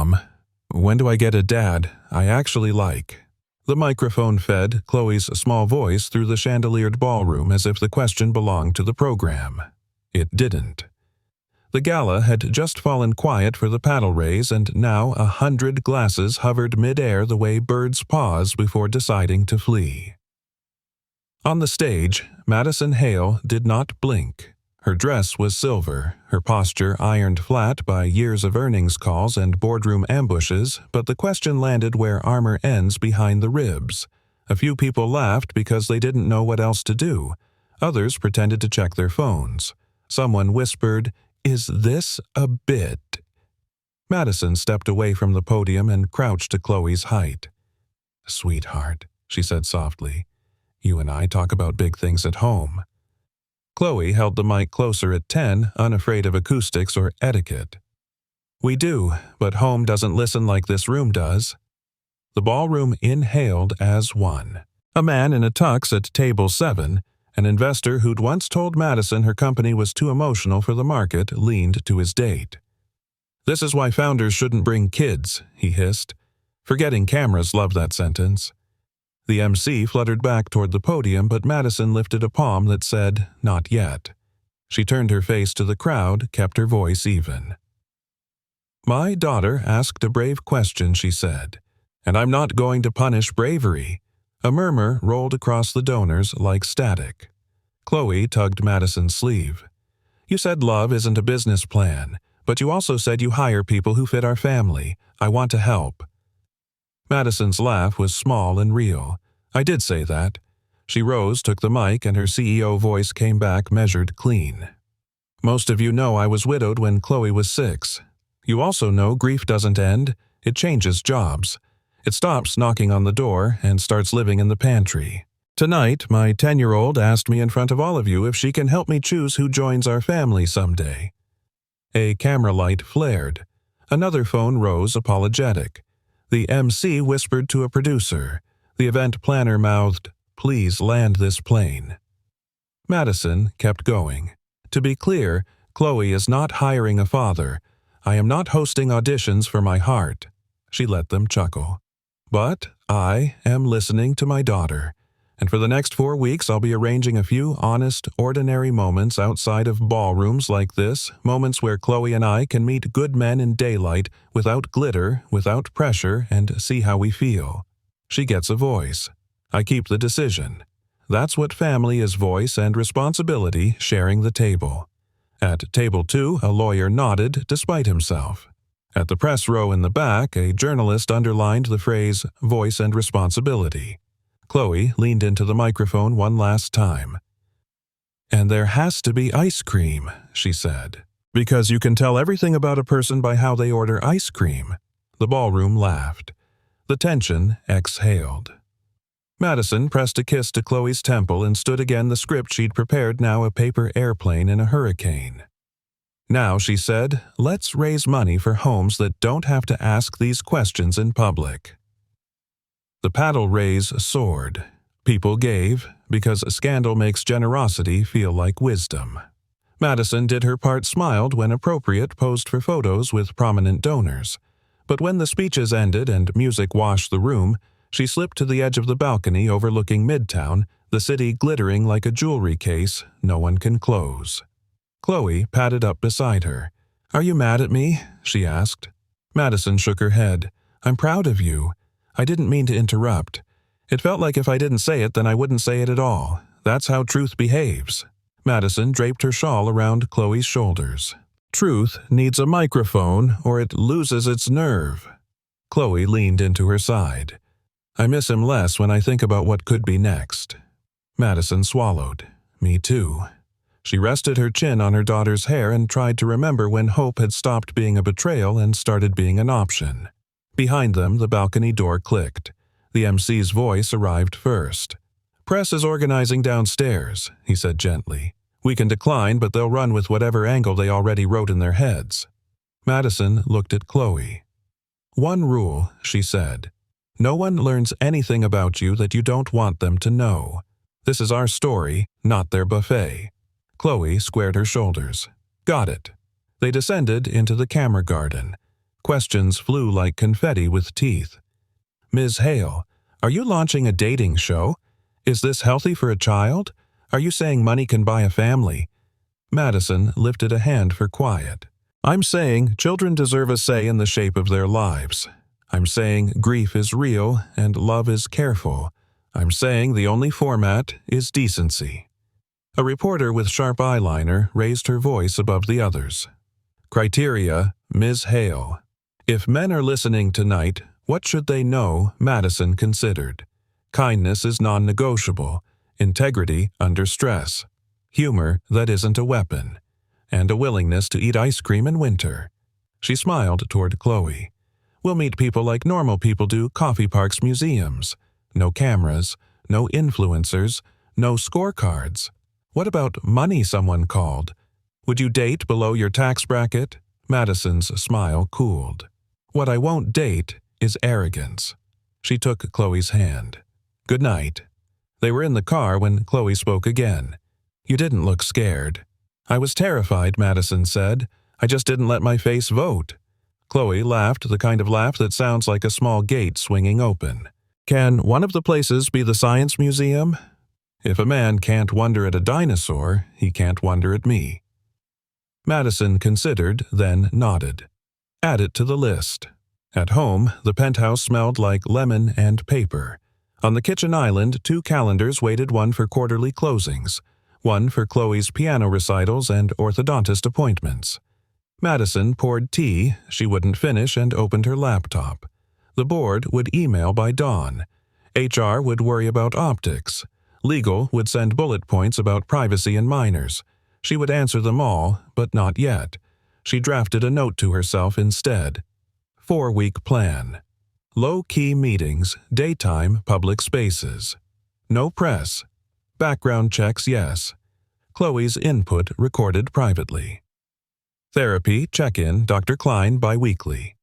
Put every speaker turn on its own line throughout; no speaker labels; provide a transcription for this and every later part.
Mom, when do I get a dad I actually like?" The microphone fed Chloe's small voice through the chandeliered ballroom as if the question belonged to the program. It didn't. The gala had just fallen quiet for the paddle raise, and now 100 glasses hovered mid-air the way birds pause before deciding to flee. On the stage, Madison Hale did not blink. Her dress was silver, her posture ironed flat by years of earnings calls and boardroom ambushes, but the question landed where armor ends behind the ribs. A few people laughed because they didn't know what else to do. Others pretended to check their phones. Someone whispered, "Is this a bit?" Madison stepped away from the podium and crouched to Chloe's height. "Sweetheart," she said softly, "you and I talk about big things at home." Chloe held the mic closer at 10, unafraid of acoustics or etiquette. "We do, but home doesn't listen like this room does." The ballroom inhaled as one. A man in a tux at table 7, an investor who'd once told Madison her company was too emotional for the market, leaned to his date. "This is why founders shouldn't bring kids," he hissed. Forgetting cameras loved that sentence. The MC fluttered back toward the podium, but Madison lifted a palm that said, "Not yet." She turned her face to the crowd, kept her voice even. "My daughter asked a brave question," she said, "and I'm not going to punish bravery." A murmur rolled across the donors like static. Chloe tugged Madison's sleeve. "You said love isn't a business plan, but you also said you hire people who fit our family. I want to help." Madison's laugh was small and real. "I did say that." She rose, took the mic, and her CEO voice came back measured clean. "Most of you know I was widowed when Chloe was 6. You also know grief doesn't end. It changes jobs. It stops knocking on the door and starts living in the pantry. Tonight, my 10-year-old asked me in front of all of you if she can help me choose who joins our family someday." A camera light flared. Another phone rose, apologetic. The MC whispered to a producer. The event planner mouthed, "Please land this plane." Madison kept going. "To be clear, Chloe is not hiring a father. I am not hosting auditions for my heart." She let them chuckle. "But I am listening to my daughter. And for the next 4 weeks I'll be arranging a few honest, ordinary moments outside of ballrooms like this, moments where Chloe and I can meet good men in daylight, without glitter, without pressure, and see how we feel. She gets a voice. I keep the decision. That's what family is: voice and responsibility sharing the table." At table 2, a lawyer nodded despite himself. At the press row in the back, a journalist underlined the phrase, "voice and responsibility." Chloe leaned into the microphone one last time. "And there has to be ice cream," she said, "because you can tell everything about a person by how they order ice cream." The ballroom laughed. The tension exhaled. Madison pressed a kiss to Chloe's temple and stood again the script she'd prepared, now a paper airplane in a hurricane. "Now," she said, "let's raise money for homes that don't have to ask these questions in public." The paddle raise soared. People gave, because scandal makes generosity feel like wisdom. Madison did her part, smiled when appropriate, posed for photos with prominent donors. But when the speeches ended and music washed the room, she slipped to the edge of the balcony overlooking Midtown, the city glittering like a jewelry case no one can close. Chloe padded up beside her. "Are you mad at me?" she asked. Madison shook her head. "I'm proud of you. I didn't mean to interrupt. It felt like if I didn't say it, then I wouldn't say it at all. That's how truth behaves." Madison draped her shawl around Chloe's shoulders. "Truth needs a microphone or it loses its nerve." Chloe leaned into her side. "I miss him less when I think about what could be next." Madison swallowed. "Me too." She rested her chin on her daughter's hair and tried to remember when hope had stopped being a betrayal and started being an option. Behind them, the balcony door clicked. The MC's voice arrived first. "Press is organizing downstairs," he said gently. "We can decline, but they'll run with whatever angle they already wrote in their heads." Madison looked at Chloe. "One rule," she said. "No one learns anything about you that you don't want them to know. This is our story, not their buffet." Chloe squared her shoulders. "Got it." They descended into the camera garden. Questions flew like confetti with teeth. Ms. Hale, are you launching a dating show? Is this healthy for a child? Are you saying money can buy a family? Madison lifted a hand for quiet. I'm saying children deserve a say in the shape of their lives. I'm saying grief is real and love is careful. I'm saying the only format is decency. A reporter with sharp eyeliner raised her voice above the others. Criteria, Ms. Hale. If men are listening tonight, what should they know? Madison considered. Kindness is non-negotiable, integrity under stress, humor that isn't a weapon, and a willingness to eat ice cream in winter. She smiled toward Chloe. We'll meet people like normal people do, coffee parks, museums. No cameras, no influencers, no scorecards. What about money, someone called. Would you date below your tax bracket? Madison's smile cooled. What I won't date is arrogance. She took Chloe's hand. Good night. They were in the car when Chloe spoke again. You didn't look scared. I was terrified, Madison said. I just didn't let my face vote. Chloe laughed, the kind of laugh that sounds like a small gate swinging open. Can one of the places be the Science Museum? If a man can't wonder at a dinosaur, he can't wonder at me. Madison considered, then nodded. Add it to the list. At home, the penthouse smelled like lemon and paper. On the kitchen island, 2 calendars waited, one for quarterly closings, one for Chloe's piano recitals and orthodontist appointments. Madison poured tea she wouldn't finish and opened her laptop. The board would email by dawn. HR would worry about optics. Legal would send bullet points about privacy and minors. She would answer them all, but not yet. She drafted a note to herself instead. 4-week plan. Low-key meetings, daytime public spaces. No press. Background checks, yes. Chloe's input recorded privately. Therapy, check-in, Dr. Klein, biweekly.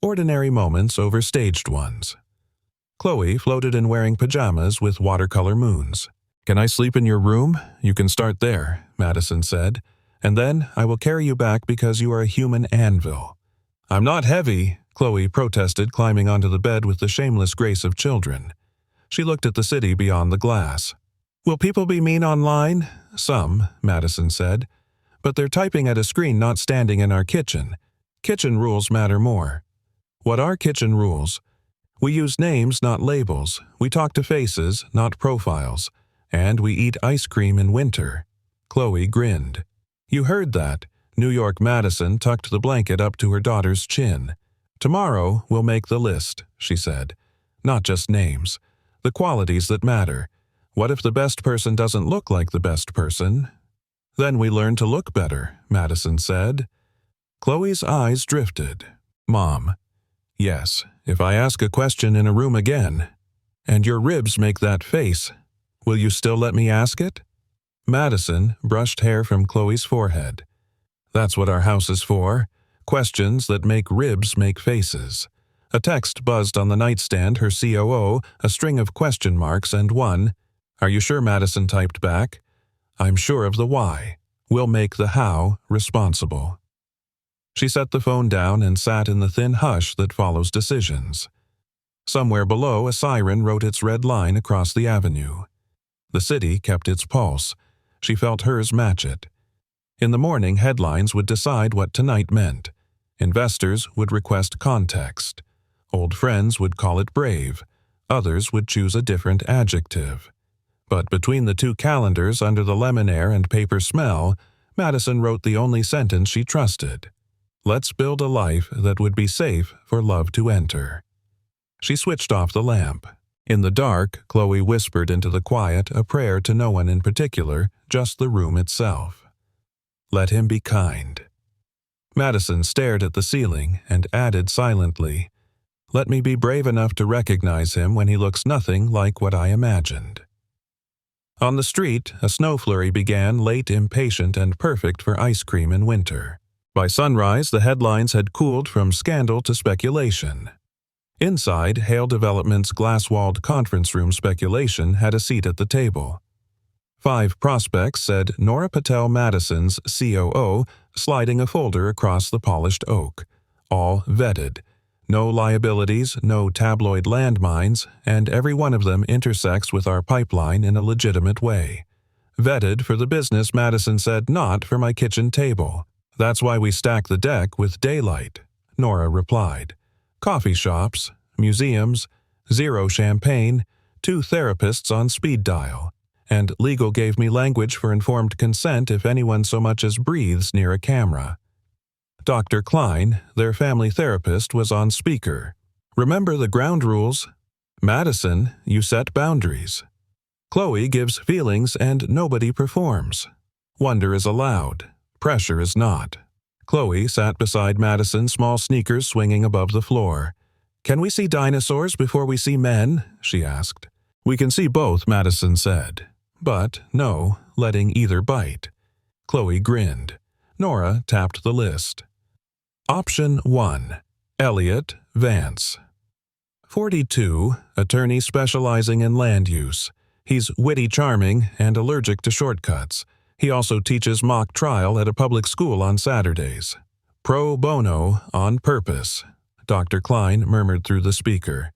Ordinary moments over staged ones. Chloe floated in wearing pajamas with watercolor moons. Can I sleep in your room? You can start there, Madison said. And then I will carry you back because you are a human anvil. I'm not heavy, Chloe protested, climbing onto the bed with the shameless grace of children. She looked at the city beyond the glass. Will people be mean online? Some, Madison said. But they're typing at a screen, not standing in our kitchen. Kitchen rules matter more. What are kitchen rules? We use names, not labels. We talk to faces, not profiles. And we eat ice cream in winter. Chloe grinned. You heard that. New York Madison tucked the blanket up to her daughter's chin. Tomorrow we'll make the list, she said. Not just names. The qualities that matter. What if the best person doesn't look like the best person? Then we learn to look better, Madison said. Chloe's eyes drifted. Mom. Yes, if I ask a question in a room again, and your ribs make that face, will you still let me ask it? Madison brushed hair from Chloe's forehead. That's what our house is for. Questions that make ribs make faces. A text buzzed on the nightstand, her COO, a string of question marks, and one. Are you sure? Madison typed back. I'm sure of the why. We'll make the how responsible. She set the phone down and sat in the thin hush that follows decisions. Somewhere below, a siren wrote its red line across the avenue. The city kept its pulse. She felt hers match it. In the morning, headlines would decide what tonight meant. Investors would request context. Old friends would call it brave. Others would choose a different adjective. But between the 2 calendars under the lemon air and paper smell, Madison wrote the only sentence she trusted. Let's build a life that would be safe for love to enter. She switched off the lamp. In the dark, Chloe whispered into the quiet a prayer to no one in particular, just the room itself. Let him be kind. Madison stared at the ceiling and added silently, Let me be brave enough to recognize him when he looks nothing like what I imagined. On the street, a snow flurry began, late, impatient, and perfect for ice cream in winter. By sunrise, the headlines had cooled from scandal to speculation. Inside, Hale Development's glass-walled conference room speculation had a seat at the table. 5 prospects, said Nora Patel Madison's COO, sliding a folder across the polished oak. All vetted. No liabilities, no tabloid landmines, and every one of them intersects with our pipeline in a legitimate way. Vetted for the business, Madison said, not for my kitchen table. That's why we stack the deck with daylight, Nora replied. Coffee shops, museums, zero champagne, 2 therapists on speed dial, and legal gave me language for informed consent if anyone so much as breathes near a camera. Dr. Klein, their family therapist, was on speaker. Remember the ground rules? Madison, you set boundaries. Chloe gives feelings and nobody performs. Wonder is allowed. Pressure is not. Chloe sat beside Madison, small sneakers swinging above the floor. Can we see dinosaurs before we see men? She asked. We can see both, Madison said. But no, letting either bite. Chloe grinned. Nora tapped the list. Option 1. Elliot Vance. 42, attorney specializing in land use. He's witty charming and allergic to shortcuts. He also teaches mock trial at a public school on Saturdays. Pro bono, on purpose, Dr. Klein murmured through the speaker.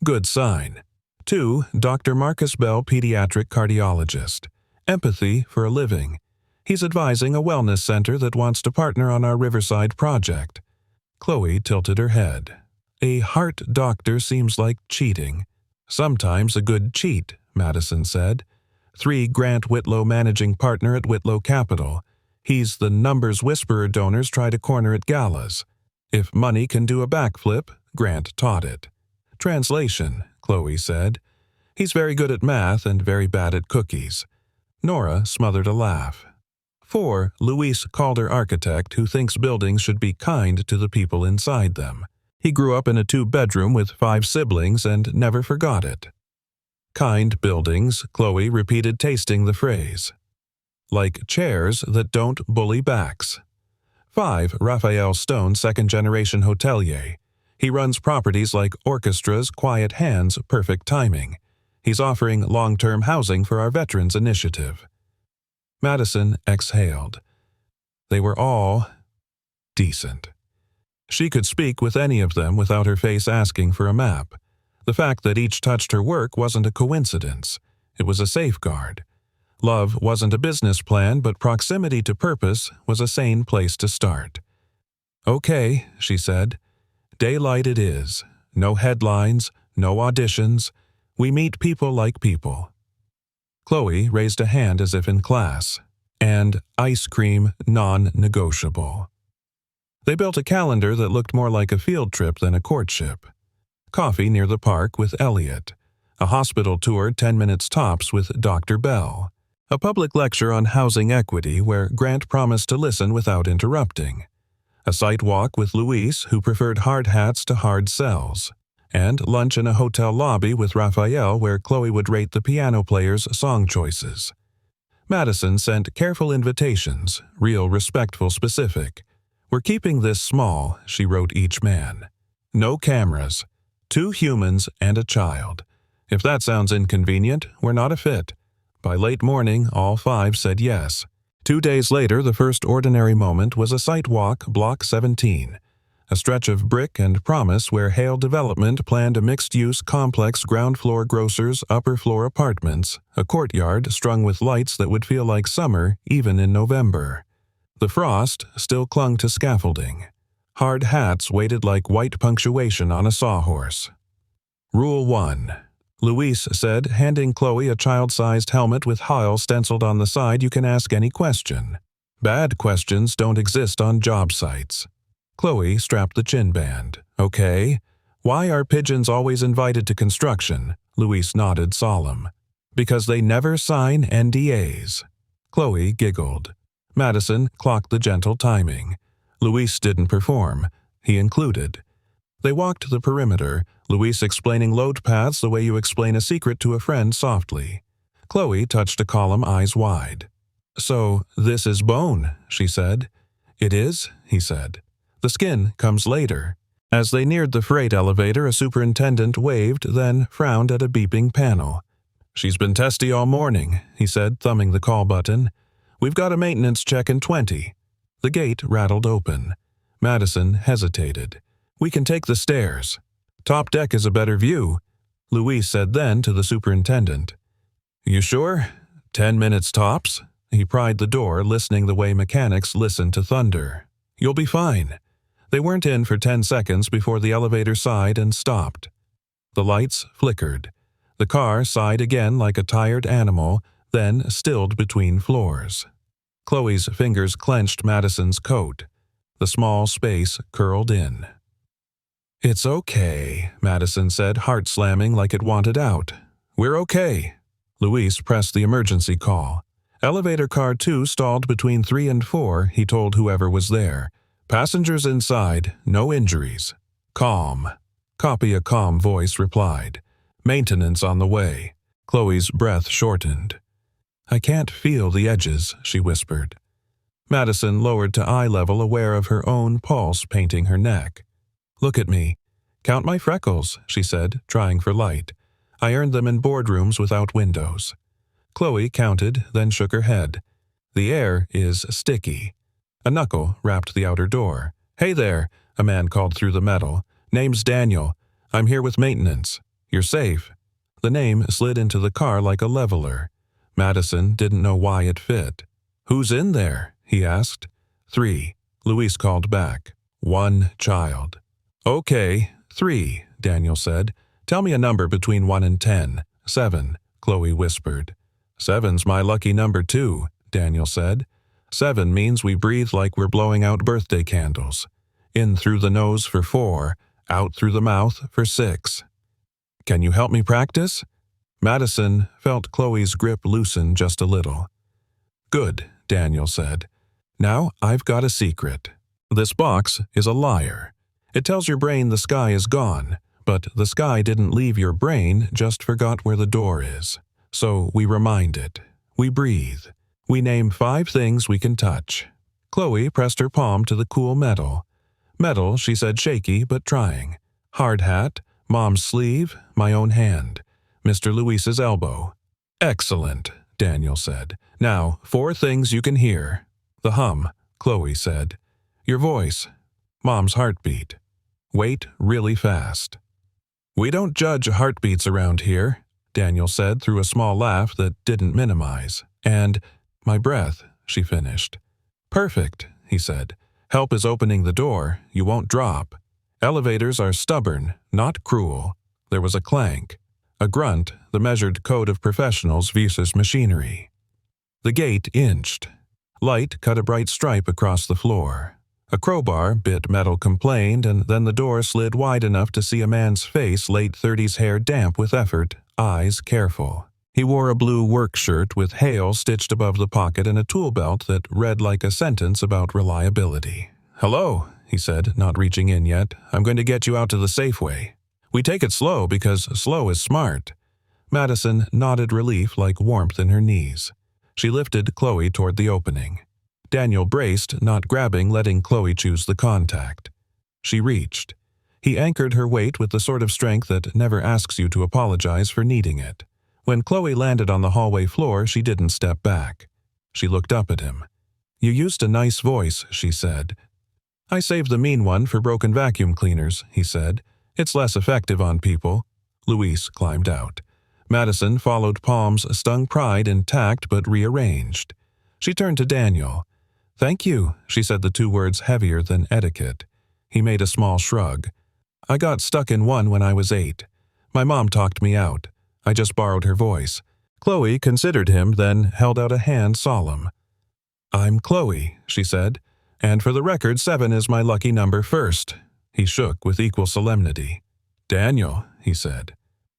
Good sign. 2. Dr. Marcus Bell, pediatric cardiologist. Empathy for a living. He's advising a wellness center that wants to partner on our Riverside project. Chloe tilted her head. A heart doctor seems like cheating. Sometimes a good cheat, Madison said. 3. Grant Whitlow, managing partner at Whitlow Capital. He's the numbers whisperer donors try to corner at galas. If money can do a backflip, Grant taught it. Translation, Chloe said. He's very good at math and very bad at cookies. Nora smothered a laugh. 4. Luis Calder, architect, who thinks buildings should be kind to the people inside them. He grew up in a 2-bedroom with 5 siblings and never forgot it. Kind buildings, Chloe repeated, tasting the phrase. Like chairs that don't bully backs. 5. Raphael Stone, second-generation hotelier. He runs properties like orchestras, quiet hands, perfect timing. He's offering long-term housing for our Veterans Initiative. Madison exhaled. They were all decent. She could speak with any of them without her face asking for a map. The fact that each touched her work wasn't a coincidence. It was a safeguard. Love wasn't a business plan, but proximity to purpose was a sane place to start. Okay, she said. Daylight it is. No headlines, no auditions. We meet people like people. Chloe raised a hand as if in class. And ice cream non-negotiable. They built a calendar that looked more like a field trip than a courtship. Coffee near the park with Elliot. A hospital tour 10 minutes tops with Dr. Bell. A public lecture on housing equity where Grant promised to listen without interrupting. A site walk with Luis, who preferred hard hats to hard sells. And lunch in a hotel lobby with Raphael where Chloe would rate the piano player's song choices. Madison sent careful invitations, real respectful specific. We're keeping this small, she wrote each man. No cameras. 2 humans and a child. If that sounds inconvenient, we're not a fit. By late morning, all 5 said yes. 2 days later, the first ordinary moment was a site walk, Block 17. A stretch of brick and promise where Hale Development planned a mixed-use complex ground-floor grocers, upper-floor apartments, a courtyard strung with lights that would feel like summer even in November. The frost still clung to scaffolding. Hard hats waited like white punctuation on a sawhorse. Rule 1. Luis said, handing Chloe a child-sized helmet with Heil stenciled on the side. You can ask any question. Bad questions don't exist on job sites. Chloe strapped the chin band. Okay. Why are pigeons always invited to construction? Luis nodded solemn. Because they never sign NDAs. Chloe giggled. Madison clocked the gentle timing. Luis didn't perform. He included. They walked the perimeter, Luis explaining load paths the way you explain a secret to a friend softly. Chloe touched a column, eyes wide. So, this is bone, she said. It is, he said. The skin comes later. As they neared the freight elevator, a superintendent waved, then frowned at a beeping panel. She's been testy all morning, he said, thumbing the call button. We've got a maintenance check in 20. The gate rattled open. Madison hesitated. "We can take the stairs. Top deck is a better view," Louise said then to the superintendent. "You sure? 10 minutes tops?" He pried the door, listening the way mechanics listen to thunder. "You'll be fine." They weren't in for 10 seconds before the elevator sighed and stopped. The lights flickered. The car sighed again like a tired animal, then stilled between floors. Chloe's fingers clenched Madison's coat. The small space curled in. "It's okay," Madison said, heart slamming like it wanted out. "We're okay." Louise pressed the emergency call. Elevator car 2 stalled between 3 and 4, he told whoever was there. "Passengers inside, no injuries." "Calm." Copy a calm voice replied. "Maintenance on the way." Chloe's breath shortened. "I can't feel the edges," she whispered. Madison lowered to eye level, aware of her own pulse painting her neck. "Look at me. Count my freckles," she said, trying for light. "I earned them in boardrooms without windows." Chloe counted, then shook her head. "The air is sticky." A knuckle rapped the outer door. "Hey there," a man called through the metal. "Name's Daniel. I'm here with maintenance. You're safe." The name slid into the car like a leveler. Madison didn't know why it fit. "Who's in there?" he asked. 3, Louise called back. 1 child. "Okay, 3, Daniel said. "Tell me a number between 1 and 10. 7, Chloe whispered. "7's my lucky number too," Daniel said. 7 means we breathe like we're blowing out birthday candles. In through the nose for 4, out through the mouth for 6. "Can you help me practice?" Madison felt Chloe's grip loosen just a little. "Good," Daniel said. "Now I've got a secret. This box is a liar. It tells your brain the sky is gone, but the sky didn't leave your brain, just forgot where the door is. So we remind it. We breathe. We name 5 things we can touch." Chloe pressed her palm to the cool metal. "Metal," she said, shaky but trying. "Hard hat, Mom's sleeve, my own hand. Mr. Luis's elbow." "Excellent," Daniel said. "Now, 4 things you can hear." "The hum," Chloe said. "Your voice." "Mom's heartbeat." "Wait really fast." "We don't judge heartbeats around here," Daniel said through a small laugh that didn't minimize. "And my breath," she finished. "Perfect," he said. "Help is opening the door. You won't drop. Elevators are stubborn, not cruel." There was a clank. A grunt, the measured code of professionals versus machinery. The gate inched. Light cut a bright stripe across the floor. A crowbar bit metal, complained, and then the door slid wide enough to see a man's face, late 30s hair damp with effort, eyes careful. He wore a blue work shirt with hail stitched above the pocket and a tool belt that read like a sentence about reliability. "Hello," he said, not reaching in yet. "I'm going to get you out to the Safeway. We take it slow because slow is smart." Madison nodded relief like warmth in her knees. She lifted Chloe toward the opening. Daniel braced, not grabbing, letting Chloe choose the contact. She reached. He anchored her weight with the sort of strength that never asks you to apologize for needing it. When Chloe landed on the hallway floor, she didn't step back. She looked up at him. "You used a nice voice," she said. "I saved the mean one for broken vacuum cleaners," he said. "It's less effective on people." Louise climbed out. Madison followed Palm's stung pride intact but rearranged. She turned to Daniel. "Thank you," she said, the 2 words heavier than etiquette. He made a small shrug. "I got stuck in one when I was 8. My mom talked me out. I just borrowed her voice." Chloe considered him, then held out a hand solemn. "I'm Chloe," she said, "and for the record, 7 is my lucky number first." He shook with equal solemnity. "Daniel," he said.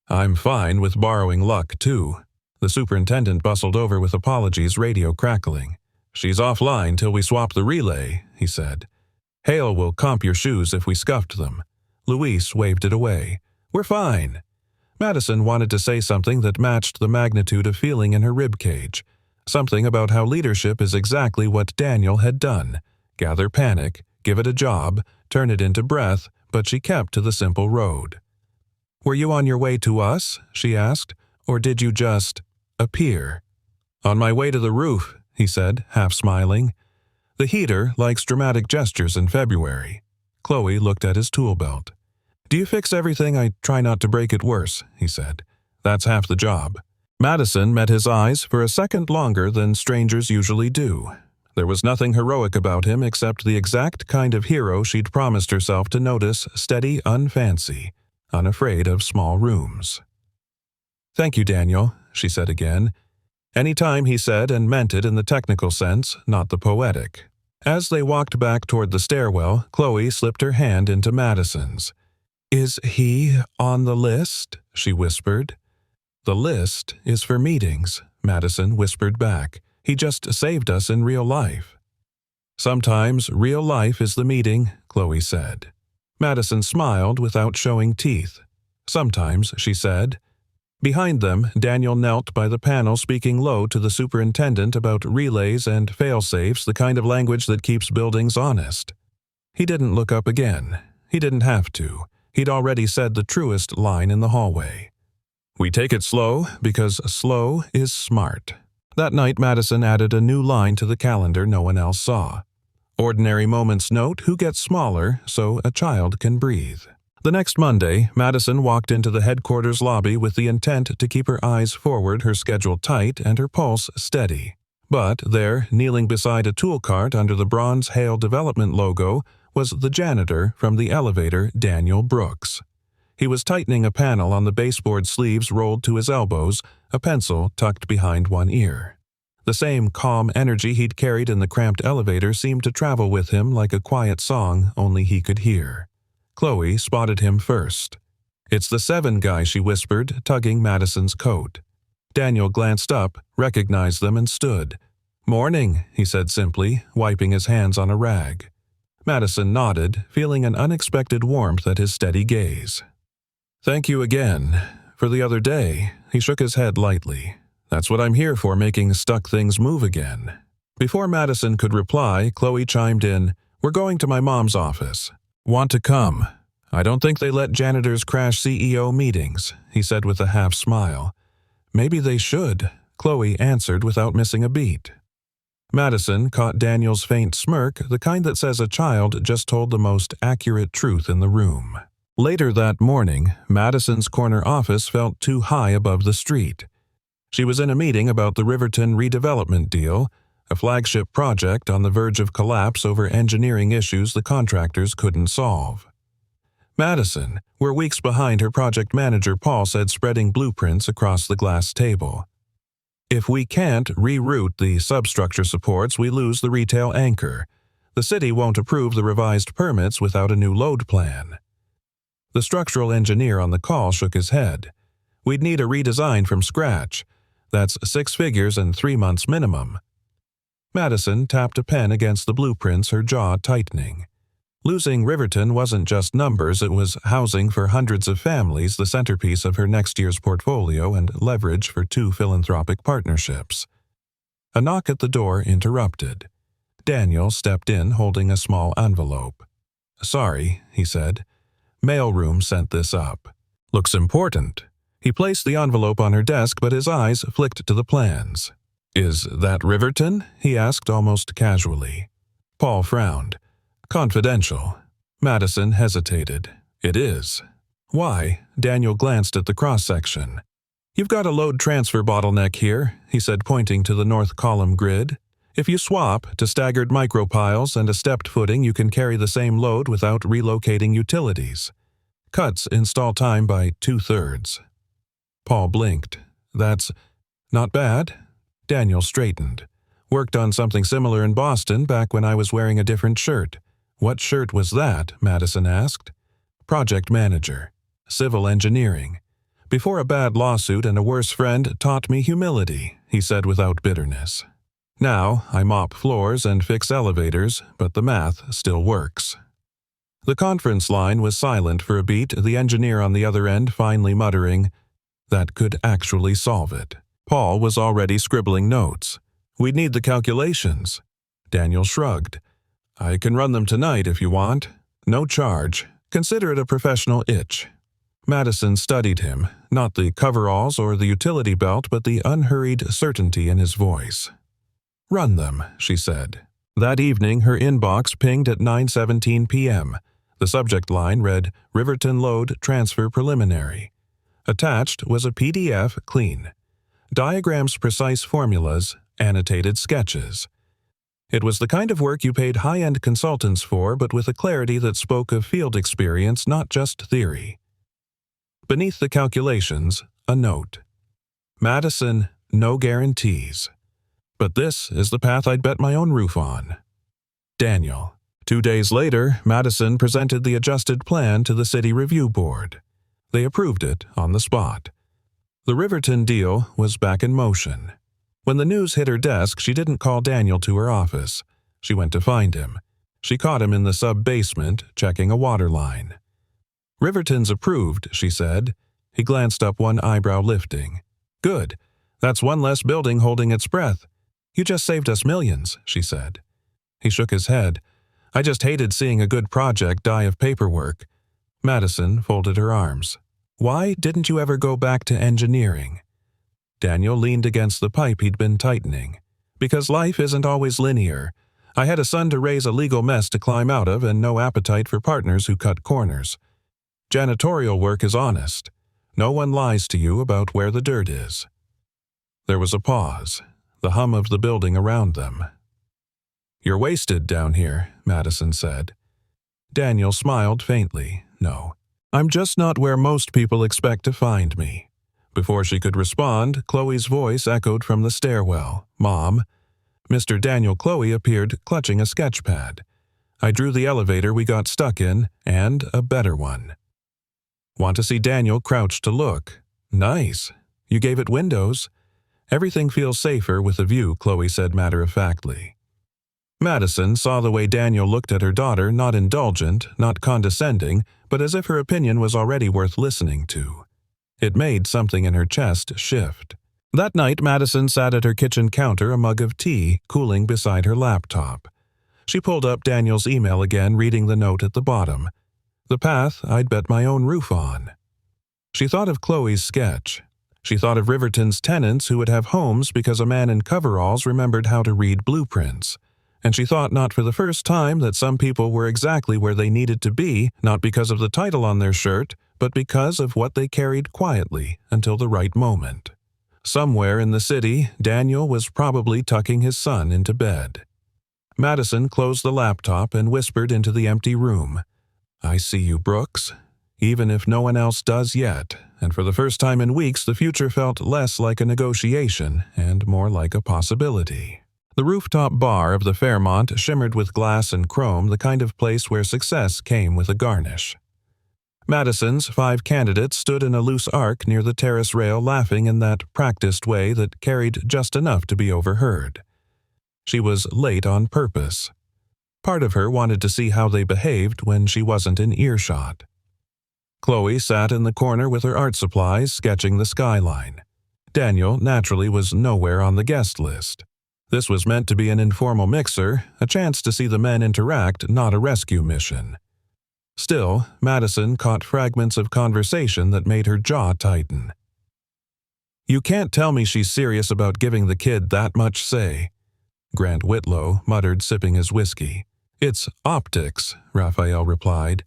"I'm fine with borrowing luck, too." The superintendent bustled over with apologies, radio crackling. "She's offline till we swap the relay," he said. "Hale will comp your shoes if we scuffed them." Louise waved it away. "We're fine." Madison wanted to say something that matched the magnitude of feeling in her ribcage. Something about how leadership is exactly what Daniel had done. Gather panic, give it a job, turn it into breath, but she kept to the simple road. "Were you on your way to us?" she asked. "Or did you just appear?" "On my way to the roof," he said, half smiling. The heater likes dramatic gestures in February. Chloe looked at his tool belt. Do you fix everything? I try not to break it worse, he said. That's half the job. Madison met his eyes for a second longer than strangers usually do. There was nothing heroic about him except the exact kind of hero she'd promised herself to notice, steady, unfancy, unafraid of small rooms. Thank you, Daniel, she said again. Any time, he said, and meant it in the technical sense, not the poetic. As they walked back toward the stairwell, Chloe slipped her hand into Madison's. Is he on the list? She whispered. The list is for meetings, Madison whispered back. He just saved us in real life. Sometimes real life is the meeting, Chloe said. Madison smiled without showing teeth. Sometimes, she said. Behind them, Daniel knelt by the panel speaking low to the superintendent about relays and fail-safes, the kind of language that keeps buildings honest. He didn't look up again. He didn't have to. He'd already said the truest line in the hallway. We take it slow because slow is smart. That night, Madison added a new line to the calendar no one else saw. Ordinary moments note who gets smaller so a child can breathe. The next Monday, Madison walked into the headquarters lobby with the intent to keep her eyes forward, her schedule tight, and her pulse steady. But there, kneeling beside a tool cart under the Bronze Hale Development logo, was the janitor from the elevator, Daniel Brooks. He was tightening a panel on the baseboard sleeves rolled to his elbows, a pencil tucked behind one ear. The same calm energy he'd carried in the cramped elevator seemed to travel with him like a quiet song only he could hear. Chloe spotted him first. It's the 7 guy, she whispered, tugging Madison's coat. Daniel glanced up, recognized them, and stood. Morning, he said simply, wiping his hands on a rag. Madison nodded, feeling an unexpected warmth at his steady gaze. Thank you again. For the other day, he shook his head lightly. That's what I'm here for, making stuck things move again. Before Madison could reply, Chloe chimed in, We're going to my mom's office. Want to come? I don't think they let janitors crash CEO meetings, he said with a half smile. Maybe they should, Chloe answered without missing a beat. Madison caught Daniel's faint smirk, the kind that says a child just told the most accurate truth in the room. Later that morning, Madison's corner office felt too high above the street. She was in a meeting about the Riverton redevelopment deal, a flagship project on the verge of collapse over engineering issues the contractors couldn't solve. Madison, were weeks behind her project manager Paul said, spreading blueprints across the glass table. If we can't reroute the substructure supports, we lose the retail anchor. The city won't approve the revised permits without a new load plan. The structural engineer on the call shook his head. We'd need a redesign from scratch. That's 6 figures and 3 months minimum. Madison tapped a pen against the blueprints, her jaw tightening. Losing Riverton wasn't just numbers, it was housing for hundreds of families, the centerpiece of her next year's portfolio and leverage for 2 philanthropic partnerships. A knock at the door interrupted. Daniel stepped in holding a small envelope. Sorry, he said. Mailroom sent this up. Looks important. He placed the envelope on her desk, but his eyes flicked to the plans. Is that Riverton? He asked almost casually. Paul frowned. Confidential. Madison hesitated. It is. Why? Daniel glanced at the cross-section. You've got a load transfer bottleneck here, he said, pointing to the north column grid. If you swap to staggered micropiles and a stepped footing, you can carry the same load without relocating utilities. Cuts install time by 2/3. Paul blinked. That's not bad. Daniel straightened. Worked on something similar in Boston back when I was wearing a different shirt. What shirt was that? Madison asked. Project manager. Civil engineering. Before a bad lawsuit and a worse friend taught me humility, he said without bitterness. Now I mop floors and fix elevators, but the math still works. The conference line was silent for a beat, the engineer on the other end finally muttering, That could actually solve it. Paul was already scribbling notes. We'd need the calculations. Daniel shrugged. I can run them tonight if you want. No charge. Consider it a professional itch. Madison studied him, not the coveralls or the utility belt, but the unhurried certainty in his voice. Run them, she said. That evening, her inbox pinged at 9:17 p.m. The subject line read, "Riverton Load Transfer Preliminary." Attached was a PDF clean. Diagrams, precise formulas, annotated sketches. It was the kind of work you paid high-end consultants for, but with a clarity that spoke of field experience, not just theory. Beneath the calculations, a note. Madison, no guarantees. But this is the path I'd bet my own roof on. Daniel. 2 days later, Madison presented the adjusted plan to the City Review Board. They approved it on the spot. The Riverton deal was back in motion. When the news hit her desk, she didn't call Daniel to her office. She went to find him. She caught him in the sub-basement, checking a water line. "Riverton's approved," she said. He glanced up, one eyebrow lifting. "Good. That's one less building holding its breath. You just saved us millions," she said. He shook his head. "I just hated seeing a good project die of paperwork." Madison folded her arms. "Why didn't you ever go back to engineering?" Daniel leaned against the pipe he'd been tightening. "Because life isn't always linear. I had a son to raise, a legal mess to climb out of, and no appetite for partners who cut corners. Janitorial work is honest. No one lies to you about where the dirt is." There was a pause, the hum of the building around them. "You're wasted down here," Madison said. Daniel smiled faintly. "No. I'm just not where most people expect to find me." Before she could respond, Chloe's voice echoed from the stairwell. "Mom." Mr. Daniel Chloe appeared, clutching a sketch pad. "I drew the elevator we got stuck in, and a better one." Want to see Daniel crouched to look. "Nice. You gave it windows." "Everything feels safer with a view," Chloe said matter-of-factly. Madison saw the way Daniel looked at her daughter, not indulgent, not condescending, but as if her opinion was already worth listening to. It made something in her chest shift. That night, Madison sat at her kitchen counter, a mug of tea, cooling beside her laptop. She pulled up Daniel's email again, reading the note at the bottom. "The path I'd bet my own roof on." She thought of Chloe's sketch. She thought of Riverton's tenants who would have homes because a man in coveralls remembered how to read blueprints. And she thought, not for the first time, that some people were exactly where they needed to be, not because of the title on their shirt, but because of what they carried quietly until the right moment. Somewhere in the city, Daniel was probably tucking his son into bed. Madison closed the laptop and whispered into the empty room. "I see you, Brooks. Even if no one else does yet." And for the first time in weeks, the future felt less like a negotiation and more like a possibility. The rooftop bar of the Fairmont shimmered with glass and chrome, the kind of place where success came with a garnish. Madison's 5 candidates stood in a loose arc near the terrace rail, laughing in that practiced way that carried just enough to be overheard. She was late on purpose. Part of her wanted to see how they behaved when she wasn't in earshot. Chloe sat in the corner with her art supplies, sketching the skyline. Daniel, naturally, was nowhere on the guest list. This was meant to be an informal mixer, a chance to see the men interact, not a rescue mission. Still, Madison caught fragments of conversation that made her jaw tighten. "You can't tell me she's serious about giving the kid that much say," Grant Whitlow muttered, sipping his whiskey. "It's optics," Raphael replied.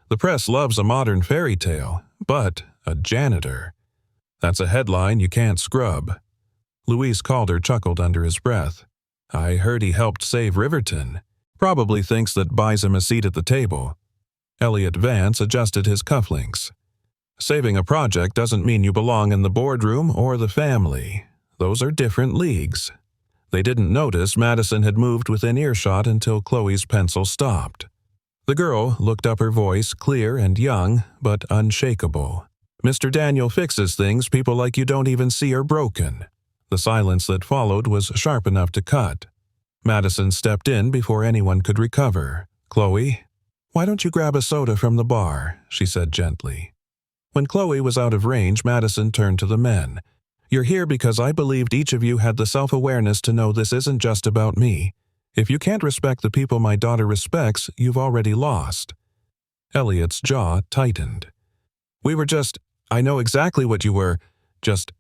"The press loves a modern fairy tale, but a janitor. That's a headline you can't scrub." Luis Calder chuckled under his breath. "I heard he helped save Riverton. Probably thinks that buys him a seat at the table." Elliot Vance adjusted his cufflinks. "Saving a project doesn't mean you belong in the boardroom or the family. Those are different leagues." They didn't notice Madison had moved within earshot until Chloe's pencil stopped. The girl looked up, her voice clear and young, but unshakable. "Mr. Daniel fixes things people like you don't even see are broken." The silence that followed was sharp enough to cut. Madison stepped in before anyone could recover. "Chloe, why don't you grab a soda from the bar?" she said gently. When Chloe was out of range, Madison turned to the men. "You're here because I believed each of you had the self-awareness to know this isn't just about me. If you can't respect the people my daughter respects, you've already lost." Elliot's jaw tightened. "We were just— I know exactly what you were— just—"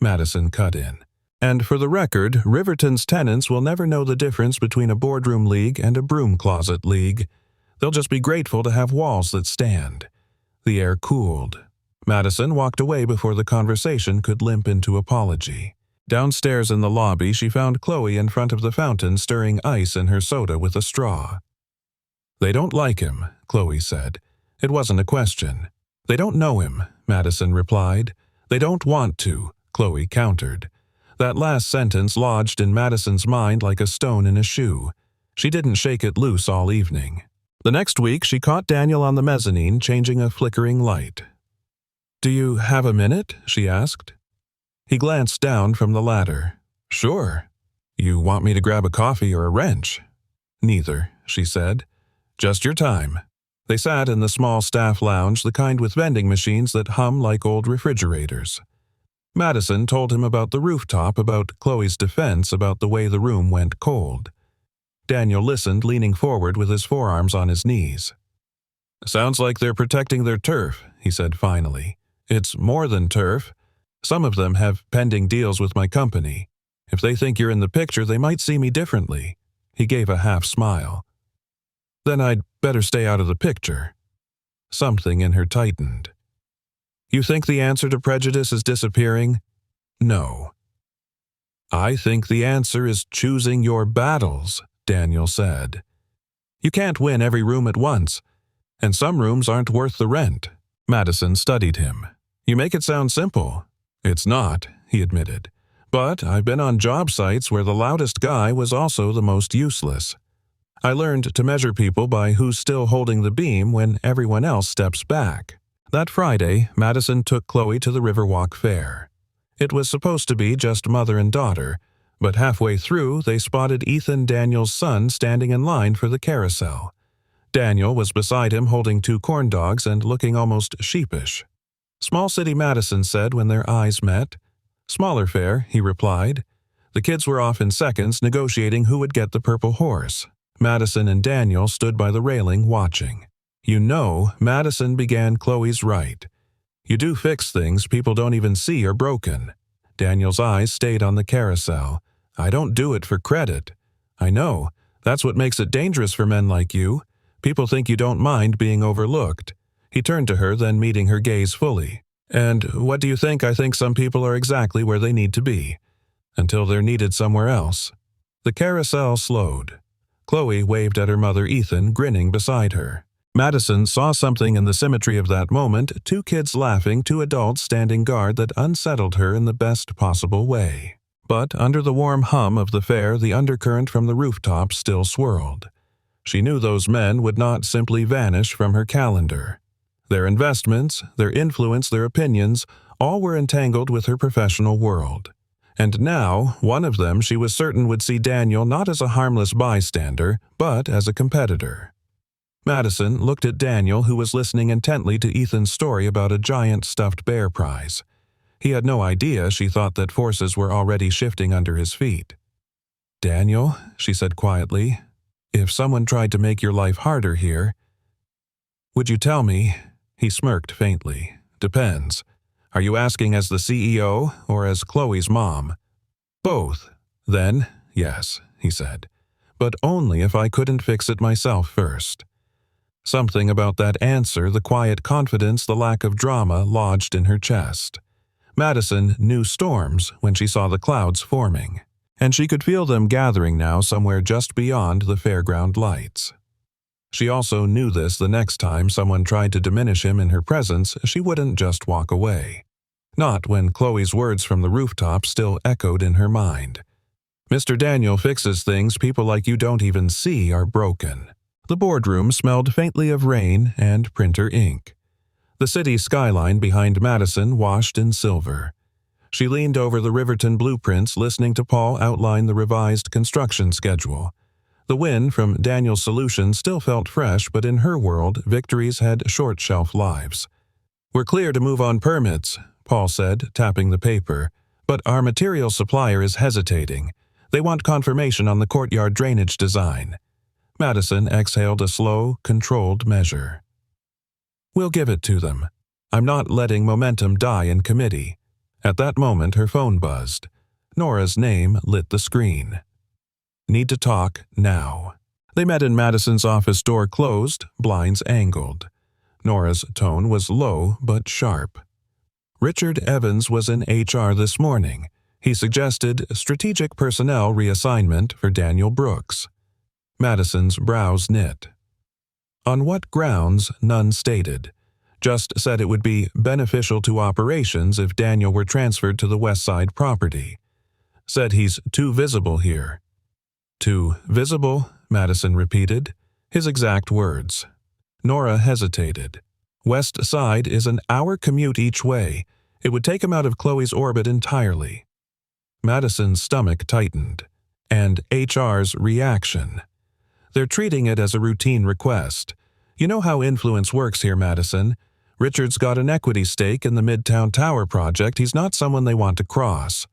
Madison cut in. And for the record, Riverton's tenants will never know the difference between a boardroom league and a broom closet league. They'll just be grateful to have walls that stand. The air cooled. Madison walked away before the conversation could limp into apology. Downstairs in the lobby, she found Chloe in front of the fountain stirring ice in her soda with a straw. "They don't like him," Chloe said. It wasn't a question. "They don't know him," Madison replied. "They don't want to," Chloe countered. That last sentence lodged in Madison's mind like a stone in a shoe. She didn't shake it loose all evening. The next week, she caught Daniel on the mezzanine changing a flickering light. "Do you have a minute?" she asked. He glanced down from the ladder. "Sure. You want me to grab a coffee or a wrench?" "Neither," she said. "Just your time." They sat in the small staff lounge, the kind with vending machines that hum like old refrigerators. Madison told him about the rooftop, about Chloe's defense, about the way the room went cold. Daniel listened, leaning forward with his forearms on his knees. "Sounds like they're protecting their turf," he said finally. "It's more than turf. Some of them have pending deals with my company. If they think you're in the picture, they might see me differently." He gave a half smile. "Then I'd better stay out of the picture." Something in her tightened. "You think the answer to prejudice is disappearing?" "No." "I think the answer is choosing your battles," Daniel said. "You can't win every room at once, and some rooms aren't worth the rent." Madison studied him. "You make it sound simple." "It's not," he admitted. "But I've been on job sites where the loudest guy was also the most useless. I learned to measure people by who's still holding the beam when everyone else steps back." That Friday, Madison took Chloe to the Riverwalk Fair. It was supposed to be just mother and daughter, but halfway through they spotted Ethan Daniel's son standing in line for the carousel. Daniel was beside him holding 2 corn dogs and looking almost sheepish. "Small City Madison," said when their eyes met. "Smaller fair," he replied. The kids were off in seconds negotiating who would get the purple horse. Madison and Daniel stood by the railing watching. "You know," Madison began, "Chloe's right. You do fix things people don't even see are broken." Daniel's eyes stayed on the carousel. "I don't do it for credit." "I know. That's what makes it dangerous for men like you. People think you don't mind being overlooked." He turned to her, then meeting her gaze fully. "And what do you think? I think some people are exactly where they need to be, until they're needed somewhere else." The carousel slowed. Chloe waved at her mother Ethan, grinning beside her. Madison saw something in the symmetry of that moment, 2 kids laughing, 2 adults standing guard, that unsettled her in the best possible way. But under the warm hum of the fair, the undercurrent from the rooftop still swirled. She knew those men would not simply vanish from her calendar. Their investments, their influence, their opinions, all were entangled with her professional world. And now, one of them she was certain would see Daniel not as a harmless bystander, but as a competitor. Madison looked at Daniel, who was listening intently to Ethan's story about a giant stuffed bear prize. He had no idea she thought that forces were already shifting under his feet. "Daniel," she said quietly, "if someone tried to make your life harder here, would you tell me?" He smirked faintly. "Depends. Are you asking as the CEO or as Chloe's mom?" "Both." "Then, yes," he said. "But only if I couldn't fix it myself first." Something about that answer, the quiet confidence, the lack of drama, lodged in her chest. Madison knew storms when she saw the clouds forming, and she could feel them gathering now somewhere just beyond the fairground lights. She also knew this the next time someone tried to diminish him in her presence, she wouldn't just walk away. Not when Chloe's words from the rooftop still echoed in her mind. "Mr. Daniel fixes things people like you don't even see are broken." The boardroom smelled faintly of rain and printer ink. The city skyline behind Madison washed in silver. She leaned over the Riverton blueprints, listening to Paul outline the revised construction schedule. The win from Daniel's solution still felt fresh, but in her world, victories had short shelf lives. "We're clear to move on permits," Paul said, tapping the paper, "but our material supplier is hesitating. They want confirmation on the courtyard drainage design." Madison exhaled a slow, controlled measure. "We'll give it to them. I'm not letting momentum die in committee." At that moment, her phone buzzed. Nora's name lit the screen. Need to talk now. They met in Madison's office, door closed, blinds angled. Nora's tone was low but sharp. Richard Evans was in HR this morning. He suggested strategic personnel reassignment for Daniel Brooks. Madison's brows knit. On what grounds, none stated. Just said it would be beneficial to operations if Daniel were transferred to the West Side property. Said he's too visible here. Too visible, Madison repeated, his exact words. Nora hesitated. West Side is an hour commute each way. It would take him out of Chloe's orbit entirely. Madison's stomach tightened. And HR's reaction. They're treating it as a routine request. You know how influence works here, Madison. Richard's got an equity stake in the Midtown Tower project. He's not someone they want to cross.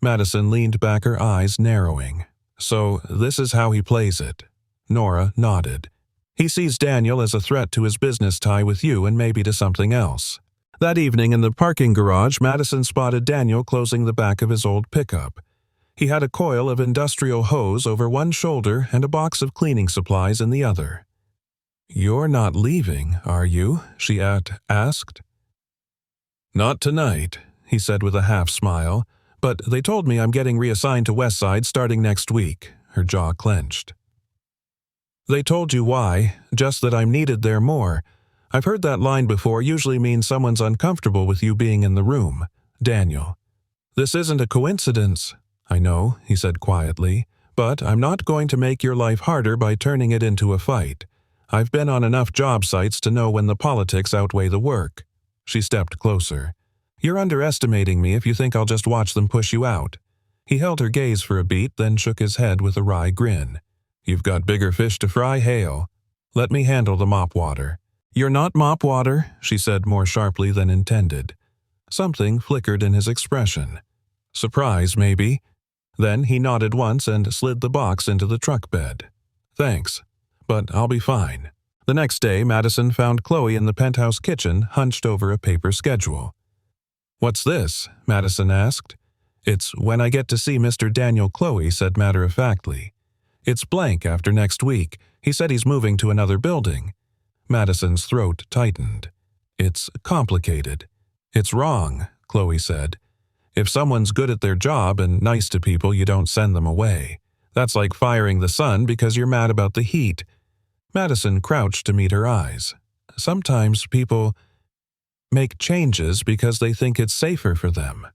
Madison leaned back, her eyes narrowing. So this is how he plays it. Nora nodded. He sees Daniel as a threat to his business tie with you and maybe to something else. That evening in the parking garage, Madison spotted Daniel closing the back of his old pickup. He had a coil of industrial hose over one shoulder and a box of cleaning supplies in the other. "You're not leaving, are you?" she asked. "Not tonight," he said with a half-smile, "but they told me I'm getting reassigned to West Side starting next week." Her jaw clenched. "They told you why, just that I'm needed there more. I've heard that line before, usually means someone's uncomfortable with you being in the room." Daniel. "This isn't a coincidence." "I know," he said quietly, "but I'm not going to make your life harder by turning it into a fight. I've been on enough job sites to know when the politics outweigh the work." She stepped closer. "You're underestimating me if you think I'll just watch them push you out." He held her gaze for a beat, then shook his head with a wry grin. "You've got bigger fish to fry, Hale. Let me handle the mop water." "You're not mop water," she said more sharply than intended. Something flickered in his expression. Surprise, maybe. Then he nodded once and slid the box into the truck bed. "Thanks, but I'll be fine." The next day, Madison found Chloe in the penthouse kitchen, hunched over a paper schedule. "What's this?" Madison asked. "It's when I get to see Mr. Daniel," Chloe said matter-of-factly. "It's blank after next week. He said he's moving to another building." Madison's throat tightened. "It's complicated." "It's wrong," Chloe said. "If someone's good at their job and nice to people, you don't send them away. That's like firing the sun because you're mad about the heat." Madison crouched to meet her eyes. "Sometimes people make changes because they think it's safer for them."